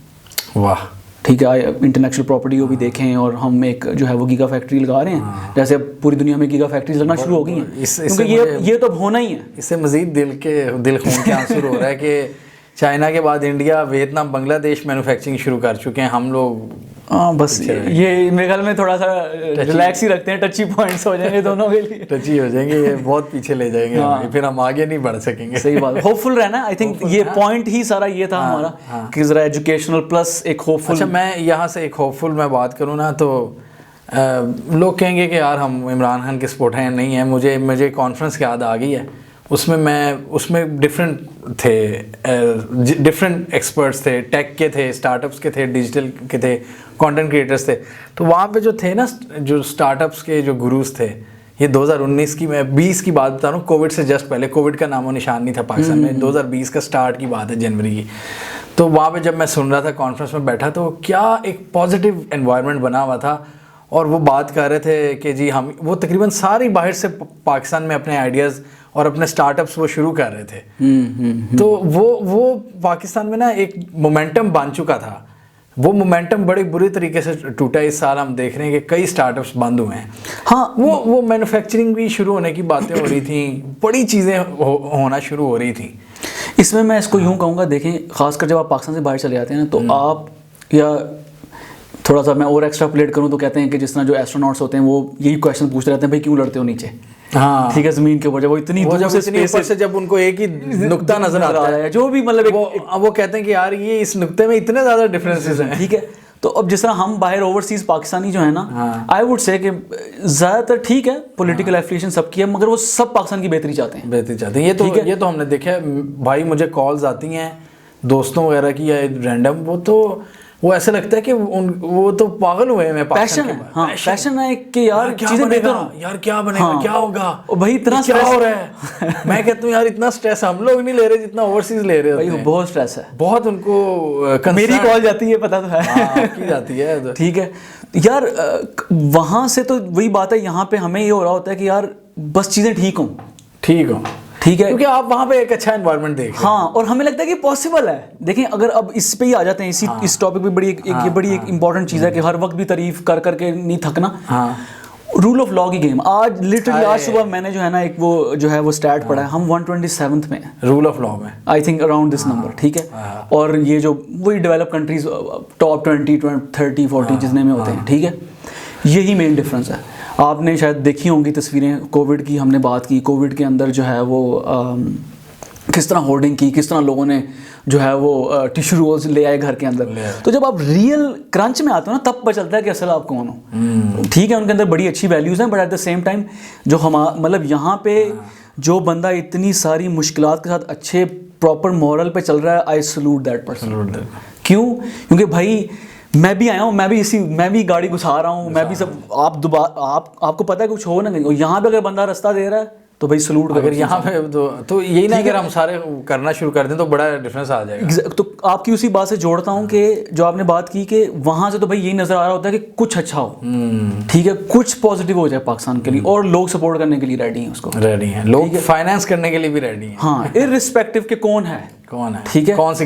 वाह ठीक है, इंटेलेक्चुअल प्रॉपर्टी को भी देखें, और हम एक जो है वो गीगा फैक्ट्री लगा रहे हैं, जैसे अब पूरी दुनिया में गीगा फैक्ट्रीज लगना शुरू हो गई हैं, क्योंकि ये तो होना ही है। इससे मजीद दिल खून के आंसू हो रहा है कि चाइना के बाद इंडिया, वियतनाम, बांग्लादेश मैन्युफैक्चरिंग शुरू कर चुके हैं। हम लोग बस ये मेरे ख्याल में थोड़ा सा रिलैक्स ही रखते हैं, टची पॉइंट्स हो जाएंगे दोनों के लिए, टची हो जाएंगे, ये बहुत पीछे ले जाएंगे फिर हम आगे नहीं बढ़ सकेंगे। सही बात, होपफुल रहना। आई थिंक ये पॉइंट ही सारा ये था हमारा कि जरा एजुकेशनल प्लस एक होपफुल। अच्छा, मैं यहाँ से एक होपफुल मैं बात करूँ ना तो लोग कहेंगे कि यार हम इमरान खान के सपोर्ट हैं, नहीं है। मुझे कॉन्फ्रेंस की याद आ गई है, उसमें डिफरेंट थे, डिफरेंट एक्सपर्ट्स थे, टेक के थे, स्टार्टअप्स के थे, डिजिटल के थे, कंटेंट क्रिएटर्स थे। तो वहाँ पे जो थे ना जो स्टार्टअप्स के जो गुरुज थे, ये 2019 की, मैं 20 की बात बता रहा हूँ, कोविड से जस्ट पहले, कोविड का नामो निशान नहीं था पाकिस्तान में, 2020 का स्टार्ट की बात है, जनवरी की। तो वहाँ पे जब मैं सुन रहा था, कॉन्फ्रेंस में बैठा, तो क्या एक पॉजिटिव एनवायरनमेंट बना हुआ था, और वो बात कर रहे थे कि जी हम, वो तकरीबन सारी बाहर से पाकिस्तान में अपने आइडियाज़ और अपने स्टार्टअप्स वो शुरू कर रहे थे। तो वो पाकिस्तान में ना एक मोमेंटम बन चुका था। वो मोमेंटम बड़ी बुरी तरीके से टूटा। इस साल हम देख रहे हैं कि कई स्टार्टअप्स बंद हुए हैं। हाँ, वो मैन्युफैक्चरिंग भी शुरू होने की बातें हो रही थी, बड़ी चीज़ें होना शुरू हो रही थी। इसमें मैं इसको यूँ कहूँगा, देखें खासकर जब आप पाकिस्तान से बाहर चले जाते हैं ना, तो आप, या थोड़ा सा मैं और एक्स्ट्रापोलेट करूँ तो कहते हैं कि जिस तरह जो एस्ट्रोनॉट्स होते हैं वो यही क्वेश्चन पूछते रहते हैं, भाई क्यों लड़ते हो नीचे, हाँ ठीक है, ज़मीन के ऊपर जब वो इतनी दूर से स्पेस से जब उनको एक ही नुक्ता नजर आता है, जो भी मतलब वो कहते हैं कि यार ये इस नुक्ते में इतने ज़्यादा डिफरेंसेस हैं, ठीक है। तो अब जिस तरह हम बाहर ओवरसीज पाकिस्तानी जो है ना, आई वुड से कि ज़्यादातर ठीक है, पॉलिटिकल एफिलिएशन सबकी है, मगर वो सब पाकिस्तान की बेहतरी चाहते हैं। ये तो हमने देखा है भाई। मुझे कॉल्स आती हैं दोस्तों वगैरह की या रैंडम, वो ऐसे लगता है कि वो तो पागल हुए हैं पैशन है। हाँ, पैशन है कि यार चीजें बेहतर हो, यार क्या बनेगा, हाँ, क्या होगा, भाई इतना क्या हो रहा है। मैं कहता हूँ यार इतना स्ट्रेस हम लोग नहीं ले रहे जितना ओवरसीज ले रहे होते हैं। बहुत स्ट्रेस है, बहुत उनको मेरी कॉल जाती है, पता तो है, की जाती है, ठीक है यार। वहां से तो वही बात है, यहाँ पे हमें ये हो रहा होता है कि यार बस चीजें ठीक हो, ठीक है, क्योंकि आप वहाँ पे एक अच्छा एनवायरनमेंट देख रहे हैं। हाँ, और हमें लगता है कि पॉसिबल है। देखें अगर अब इस पे ही आ जाते हैं, इस टॉपिक पे बड़ी एक इंपॉर्टेंट चीज़ है कि हर वक्त भी तारीफ कर करके नहीं थकना। रूल ऑफ लॉ की गेम, आज लिटरली आज सुबह मैंने जो है ना एक वो जो है वो स्टैट पढ़ा है, हम 127th में रूल ऑफ लॉ में, I think around this number, ठीक है। और ये जो वही डेवलप कंट्रीज टॉप 20, 30, 40 जितने में होते हैं, ठीक है, यही मेन डिफरेंस है। आपने शायद देखी होंगी तस्वीरें कोविड की, हमने बात की कोविड के अंदर जो है वो किस तरह होर्डिंग की, किस तरह लोगों ने जो है वो टिश्यू रोल्स ले आए घर के अंदर। तो जब आप रियल क्रंच में आते हो ना, तब पता चलता है कि असल आप कौन हो। ठीक है, उनके अंदर बड़ी अच्छी वैल्यूज़ हैं, but at the same time जो मतलब यहाँ पे जो बंदा इतनी सारी मुश्किलात के साथ अच्छे प्रॉपर मॉरल पे चल रहा है, आई सलूट दैट पर्सन। क्यों? क्योंकि भाई मैं भी आया हूँ, मैं भी गाड़ी घुसा रहा हूँ, मैं भी सब, आपको पता है कुछ हो ना कहीं, यहाँ पे अगर बंदा रास्ता दे रहा है तो भाई सलूट। अगर यहाँ पे तो यही ना, अगर हम सारे करना शुरू कर दें तो बड़ा डिफरेंस आ जाएगा। तो आपकी उसी बात से जोड़ता हूँ कि जो आपने बात की कि वहाँ से तो भाई यही नज़र आ रहा होता है कि कुछ अच्छा हो, ठीक है, कुछ पॉजिटिव हो जाए पाकिस्तान के लिए, और लोग सपोर्ट करने के लिए रेडी हैं, उसको रेडी हैं, लोग फाइनेंस करने के लिए भी रेडी हैं। हाँ, इररिस्पेक्टिव के कौन है, ठीक है, कौन सी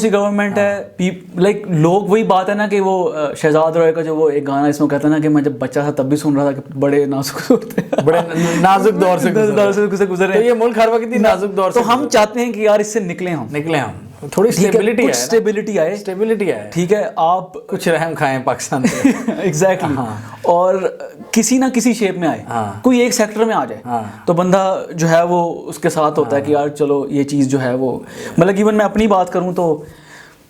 गवर्नमेंट है, लाइक लोग, वही बात है ना कि वो शहजाद रॉय का जो वो एक गाना इसमें कहता है ना कि मैं जब बच्चा था तब भी सुन रहा था कि बड़े नाजुक दौर से गुजरे, तो ये मुल्क हर वक्त नाजुक दौर से, तो हम चाहते हैं कि यार इससे निकले हम थोड़ी स्टेबिलिटी आए, ठीक है, आप कुछ रहम खाएं पाकिस्तान पे। एग्जैक्टली, और किसी ना किसी शेप में आए, कोई एक सेक्टर में आ जाए, तो बंदा जो है वो उसके साथ होता है कि यार चलो ये चीज़ जो है वो, मतलब इवन मैं अपनी बात करूँ तो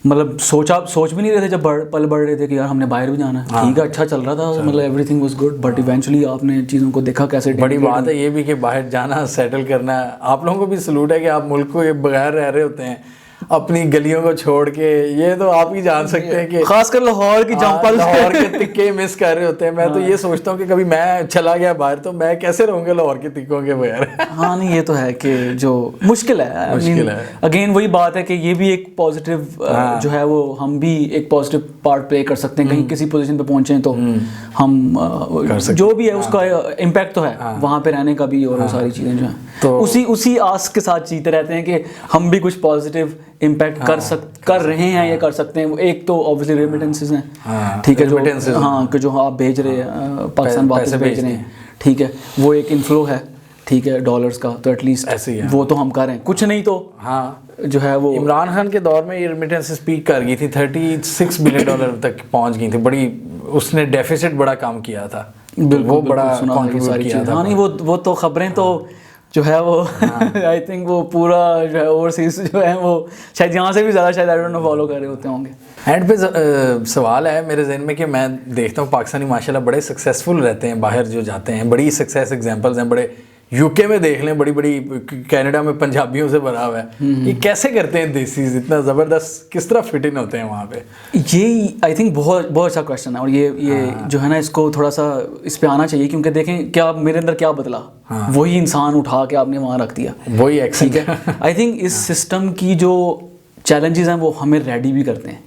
मतलब सोच भी नहीं रहे थे जब पल बढ़ रहे थे कि यार हमने बाहर भी जाना है, ठीक है, अच्छा चल रहा था, मतलब everything was good, but eventually आपने चीज़ों को देखा कैसे। बड़ी बात है ये भी कि बाहर जाना, सेटल करना है। आप लोगों को भी सलूट है कि आप मुल्क को बगैर रह रहे होते हैं, अपनी गलियों को छोड़ के। ये तो आप ही जान सकते हैं कि खासकर लाहौर की जंपल, लाहौर के तिक्के मिस कर रहे होते हैं। मैं तो ये सोचता हूँ कि कभी मैं चला गया बाहर तो मैं कैसे रहूँगा लाहौर के तिक्कों के बगैर। हाँ नहीं, ये तो है कि जो मुश्किल है, अगेन वही बात है कि ये भी एक पॉजिटिव जो है वो, हम भी एक पॉजिटिव पार्ट प्ले कर सकते हैं, कहीं किसी पोजीशन पे पहुंचे तो हम जो भी है उसका इम्पैक्ट तो है वहाँ पे रहने का भी, और वो सारी चीज़ें जो हैं तो उसी आस के साथ जीते रहते हैं कि हम भी कुछ पॉजिटिव इम्पैक्ट कर रहे हैं या कर सकते हैं। एक तो ऑब्वियसली रेमिटेंसेस हैं, ठीक है, जो हाँ कि जो आप भेज रहे हैं पाकिस्तान वापस भेज रहे हैं, ठीक है, वो एक इनफ्लो है, ठीक है, डॉलर्स का, तो एटलीस्ट वो तो हम कर रहे हैं, कुछ नहीं तो हाँ जो है वो। इमरान खान के दौर में ये रेमिटेंसेस पीक कर गई थी, $36 बिलियन तक पहुंच गई थी, बड़ी उसने डेफिसिट बड़ा काम किया था, वो बड़ा कंट्रीब्यूट किया था। हाँ नहीं, वो तो खबरें तो जो है वो आई थिंक वो पूरा जो है ओवरसीज जो है वो शायद यहाँ से भी ज़्यादा शायद आई डोंट नो फॉलो कर रहे होते होंगे। एंड पे सवाल है मेरे जहन में कि मैं देखता हूँ पाकिस्तानी माशाल्लाह बड़े सक्सेसफुल रहते हैं, बाहर जो जाते हैं बड़ी सक्सेस एग्जांपल्स हैं, बड़े यूके में देख लें, बड़ी कनाडा में पंजाबियों से भरा हुआ है। ये कैसे करते हैं देसीज इतना ज़बरदस्त, किस तरह फिट इन होते हैं वहाँ पे? ये आई थिंक बहुत अच्छा क्वेश्चन है, और ये जो है ना इसको थोड़ा सा इस पे आना चाहिए, क्योंकि देखें क्या मेरे अंदर क्या बदला, वही इंसान उठा के आपने वहाँ रख दिया, वही एक्शन है। आई थिंक इस सिस्टम की जो चैलेंजेस हैं वो हमें रेडी भी करते हैं,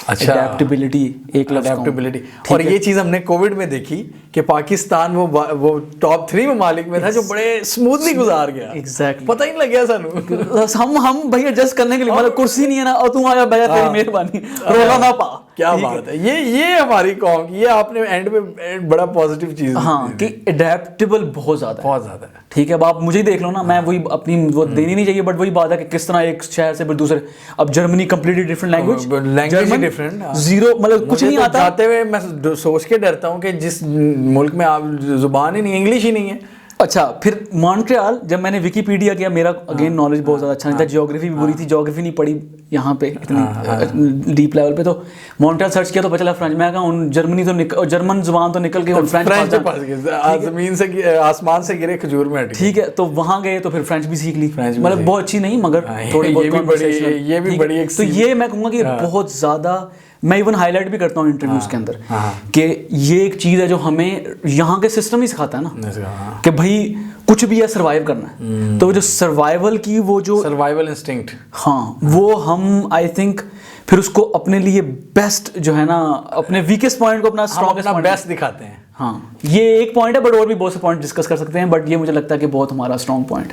अच्छा, एडेप्टेबिलिटी, एक लफ्ज़ कहूँ। एडेप्टेबिलिटी। और ये चीज़ हमने कोविड में देखी कि पाकिस्तान वो टॉप 3 ममालिक में था जो बड़े स्मूथली गुजार गया। Exactly. पता ही नहीं लग गया सानू। हम भैया एडजस्ट करने के लिए, मतलब कुर्सी नहीं है ना और तू आया भैया, तेरी मेहरबानी, रोला ना पा। क्या बात है, ये हमारी कौम की, ये आपने एंड में बड़ा पॉजिटिव चीज़ हाँ, कि एडेप्टेबल बहुत ज़्यादा है। ठीक है, अब आप मुझे ही देख लो ना, मैं वही अपनी वो देनी नहीं चाहिए, बट वही बात है कि किस तरह एक शहर से फिर दूसरे, अब Germany completely different language different, zero, मतलब कुछ नहीं आता। जाते हुए मैं सोच के डरता हूँ कि जिस मुल्क में आप जुबान ही नहीं, इंग्लिश ही नहीं है। अच्छा, फिर मॉन्ट्रियल, जब मैंने विकीपीडिया किया, मेरा अगेन नॉलेज बहुत ज़्यादा अच्छा नहीं था, ज्योग्राफी भी बुरी थी, ज्योग्राफी नहीं पढ़ी यहाँ पे इतनी डीप लेवल पे, तो मॉन्ट्रियल सर्च किया तो पता चला फ्रेंच। मैं कहा जर्मनी तो जर्मन जुबान तो निकल के फ्रेंच जमीन से आसमान से गिरे खजूर में, ठीक है। तो वहाँ गए तो फिर फ्रेंच भी सीख ली, मतलब बहुत अच्छी नहीं मगर थोड़ी बहुत, ये भी बड़ी। तो ये मैं कहूँगा कि बहुत ज़्यादा, मैं इवन हाईलाइट भी करता हूँ इंटरव्यूज के अंदर कि ये एक चीज़ है जो हमें यहाँ के सिस्टम ही सिखाता है ना, कि भाई कुछ भी है, सर्वाइव करना है। तो जो सर्वाइवल की वो जो सर्वाइवल इंस्टिंक्ट, हाँ, वो हम आई थिंक फिर उसको अपने लिए बेस्ट जो है ना, अपने वीकेस्ट पॉइंट को अपना स्ट्रॉन्गेस्ट पॉइंट बेस्ट दिखाते हैं। हाँ, ये एक पॉइंट है, बट और भी बहुत से पॉइंट डिस्कस कर सकते हैं, बट ये मुझे लगता है कि बहुत हमारा स्ट्रॉन्ग पॉइंट।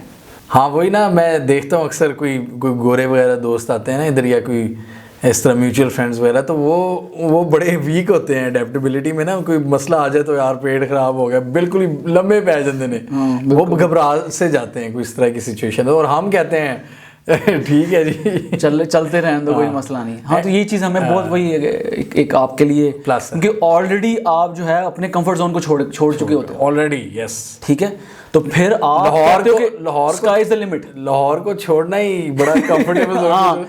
हाँ वही ना, मैं देखता हूँ अक्सर कोई गोरे वगैरह दोस्त आते हैं ना इधर, या कोई इस तरह म्यूचुअल फ्रेंड्स वगैरह, तो वो बड़े वीक होते हैं एडेप्टेबिलिटी में ना। कोई मसला आ जाए तो यार पेट खराब हो गया, बिल्कुल ही लंबे पै जाते हैं, वो घबरा से जाते हैं कोई इस तरह की सिचुएशन है, और हम कहते हैं ठीक है जी चलते रहें तो कोई मसला नहीं। हाँ, तो ये चीज़ हमें बहुत वही एक आपके लिए प्लस, क्योंकि ऑलरेडी आप जो है अपने कंफर्ट जोन को छोड़ चुके होते हैं ऑलरेडी। यस, ठीक है, तो फिर आप Lahore sky is the limit, Lahore को छोड़ना ही बड़ा कंफर्टेबल जोन। हाँ,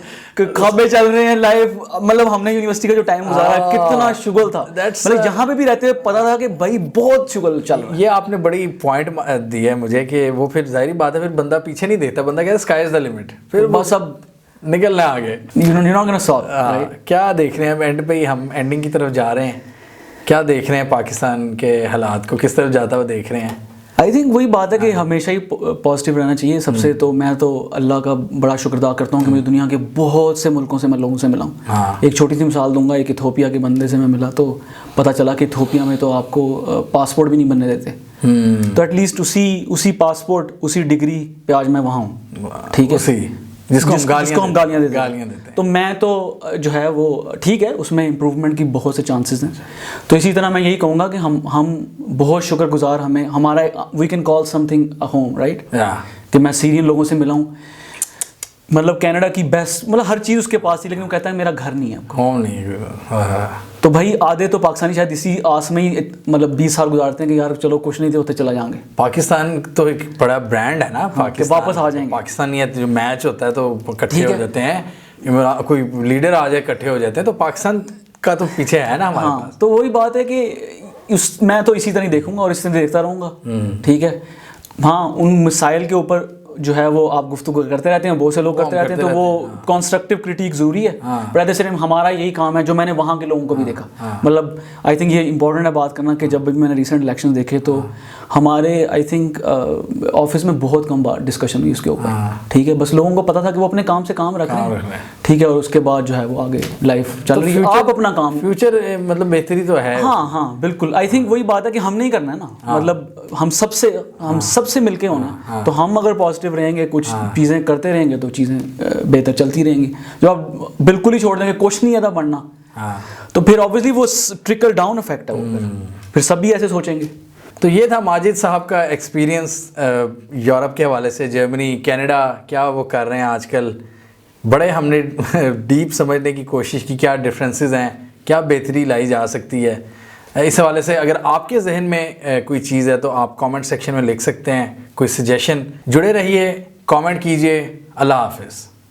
खबरें चल रहे हैं लाइव, मतलब हमने यूनिवर्सिटी का जो टाइम गुजारा कितना शुगल था, मतलब यहाँ पे भी रहते हुए पता था कि भाई बहुत शुगल चल रहा है। ये आपने बड़ी पॉइंट दिया है मुझे कि वो फिर जाहिर बात है, फिर बंदा पीछे नहीं देखता, बंदा कहता है स्काई इज द लिमिट, फिर बस अब निकलना है आगे। क्या देख रहे हैं एंड पे ही, हम एंडिंग की तरफ जा रहे हैं, क्या देख रहे हैं पाकिस्तान के हालात को, किस तरफ जाता हुआ देख रहे हैं? आई थिंक वही बात है कि हमेशा ही पॉजिटिव रहना चाहिए सबसे। तो मैं तो अल्लाह का बड़ा शुक्र अदा करता हूँ कि मुझे दुनिया के बहुत से मुल्कों से मैं लोगों से मिला हूँ। एक छोटी सी मिसाल दूंगा, एक इथोपिया के बंदे से मैं मिला तो पता चला कि इथोपिया में तो आपको पासपोर्ट भी नहीं बनने देते, तो एटलीस्ट उसी पासपोर्ट उसी डिग्री पे आज मैं वहाँ हूँ, ठीक है, जिसको हम गालियाँ देते हैं। तो मैं तो जो है वो ठीक है, उसमें इम्प्रूवमेंट की बहुत से चांसेस हैं। तो इसी तरह मैं यही कहूँगा कि हम बहुत शुक्रगुजार, हमें हमारा we can call something a home, right, कि मैं सीरियन लोगों से मिला हूँ, मतलब कनाडा की बेस्ट, मतलब हर चीज़ उसके पास थी, लेकिन वो कहता है मेरा घर नहीं है, होम नहीं है। तो भाई आधे तो पाकिस्तानी शायद इसी आस में ही मतलब 20 साल गुजारते हैं कि यार चलो कुछ नहीं थे होते चला जाएंगे। पाकिस्तान तो एक बड़ा ब्रांड है ना, पाकिस्तान वापस आ जाएंगे। पाकिस्तानियत जो मैच होता है तो इकट्ठे हो जाते हैं, कोई लीडर आ जाए इकट्ठे हो जाते हैं, तो पाकिस्तान का तो पीछे है ना हमारे पास। तो वही बात है कि मैं तो इसी तरह देखूंगा और इस तरह देखता रहूँगा, ठीक है। हाँ, उन मिसाइल के ऊपर जो है वो आप गुफ्तगू करते रहते हैं, बहुत से लोग करते रहते हैं, तो वो कंस्ट्रक्टिव क्रिटिक जरूरी है, पर एट द सेम टाइम हमारा यही काम है, जो मैंने वहाँ के लोगों को भी देखा, मतलब आई थिंक ये इंपॉर्टेंट है बात करना कि जब भी मैंने रिसेंट इलेक्शन देखे तो हमारे आई थिंक ऑफिस में बहुत कम बार डिस्कशन हुई उसके ऊपर, ठीक है, बस लोगों को पता था कि वो अपने काम से काम रख रहे हैं, ठीक है, और उसके बाद जो है वो आगे लाइफ चल रही है, आप अपना काम, फ्यूचर मतलब बेहतरी तो है। हाँ बिल्कुल, आई थिंक वही बात है कि हम नहीं करना है ना, मतलब हम सबसे मिलके होना, तो हम अगर पॉजिटिव रहेंगे, कुछ चीज़ें करते रहेंगे तो चीज़ें बेहतर चलती रहेंगी। जो आप बिल्कुल ही छोड़ देंगे, कुछ नहीं आता बढ़ना, तो फिर ऑब्वियसली वो ट्रिकल डाउन इफेक्ट है, फिर सब भी ऐसे सोचेंगे। तो ये था माजिद साहब का एक्सपीरियंस यूरोप के हवाले से, जर्मनी, कनाडा, क्या वो कर रहे हैं आजकल। बड़े हमने डीप समझने की कोशिश की, क्या डिफरेंसेस हैं, क्या बेहतरी लाई जा सकती है। इस हवाले से अगर आपके जहन में कोई चीज़ है तो आप कमेंट सेक्शन में लिख सकते हैं, कोई सजेशन। जुड़े रहिए, कमेंट कीजिए। अल्लाह हाफिज़।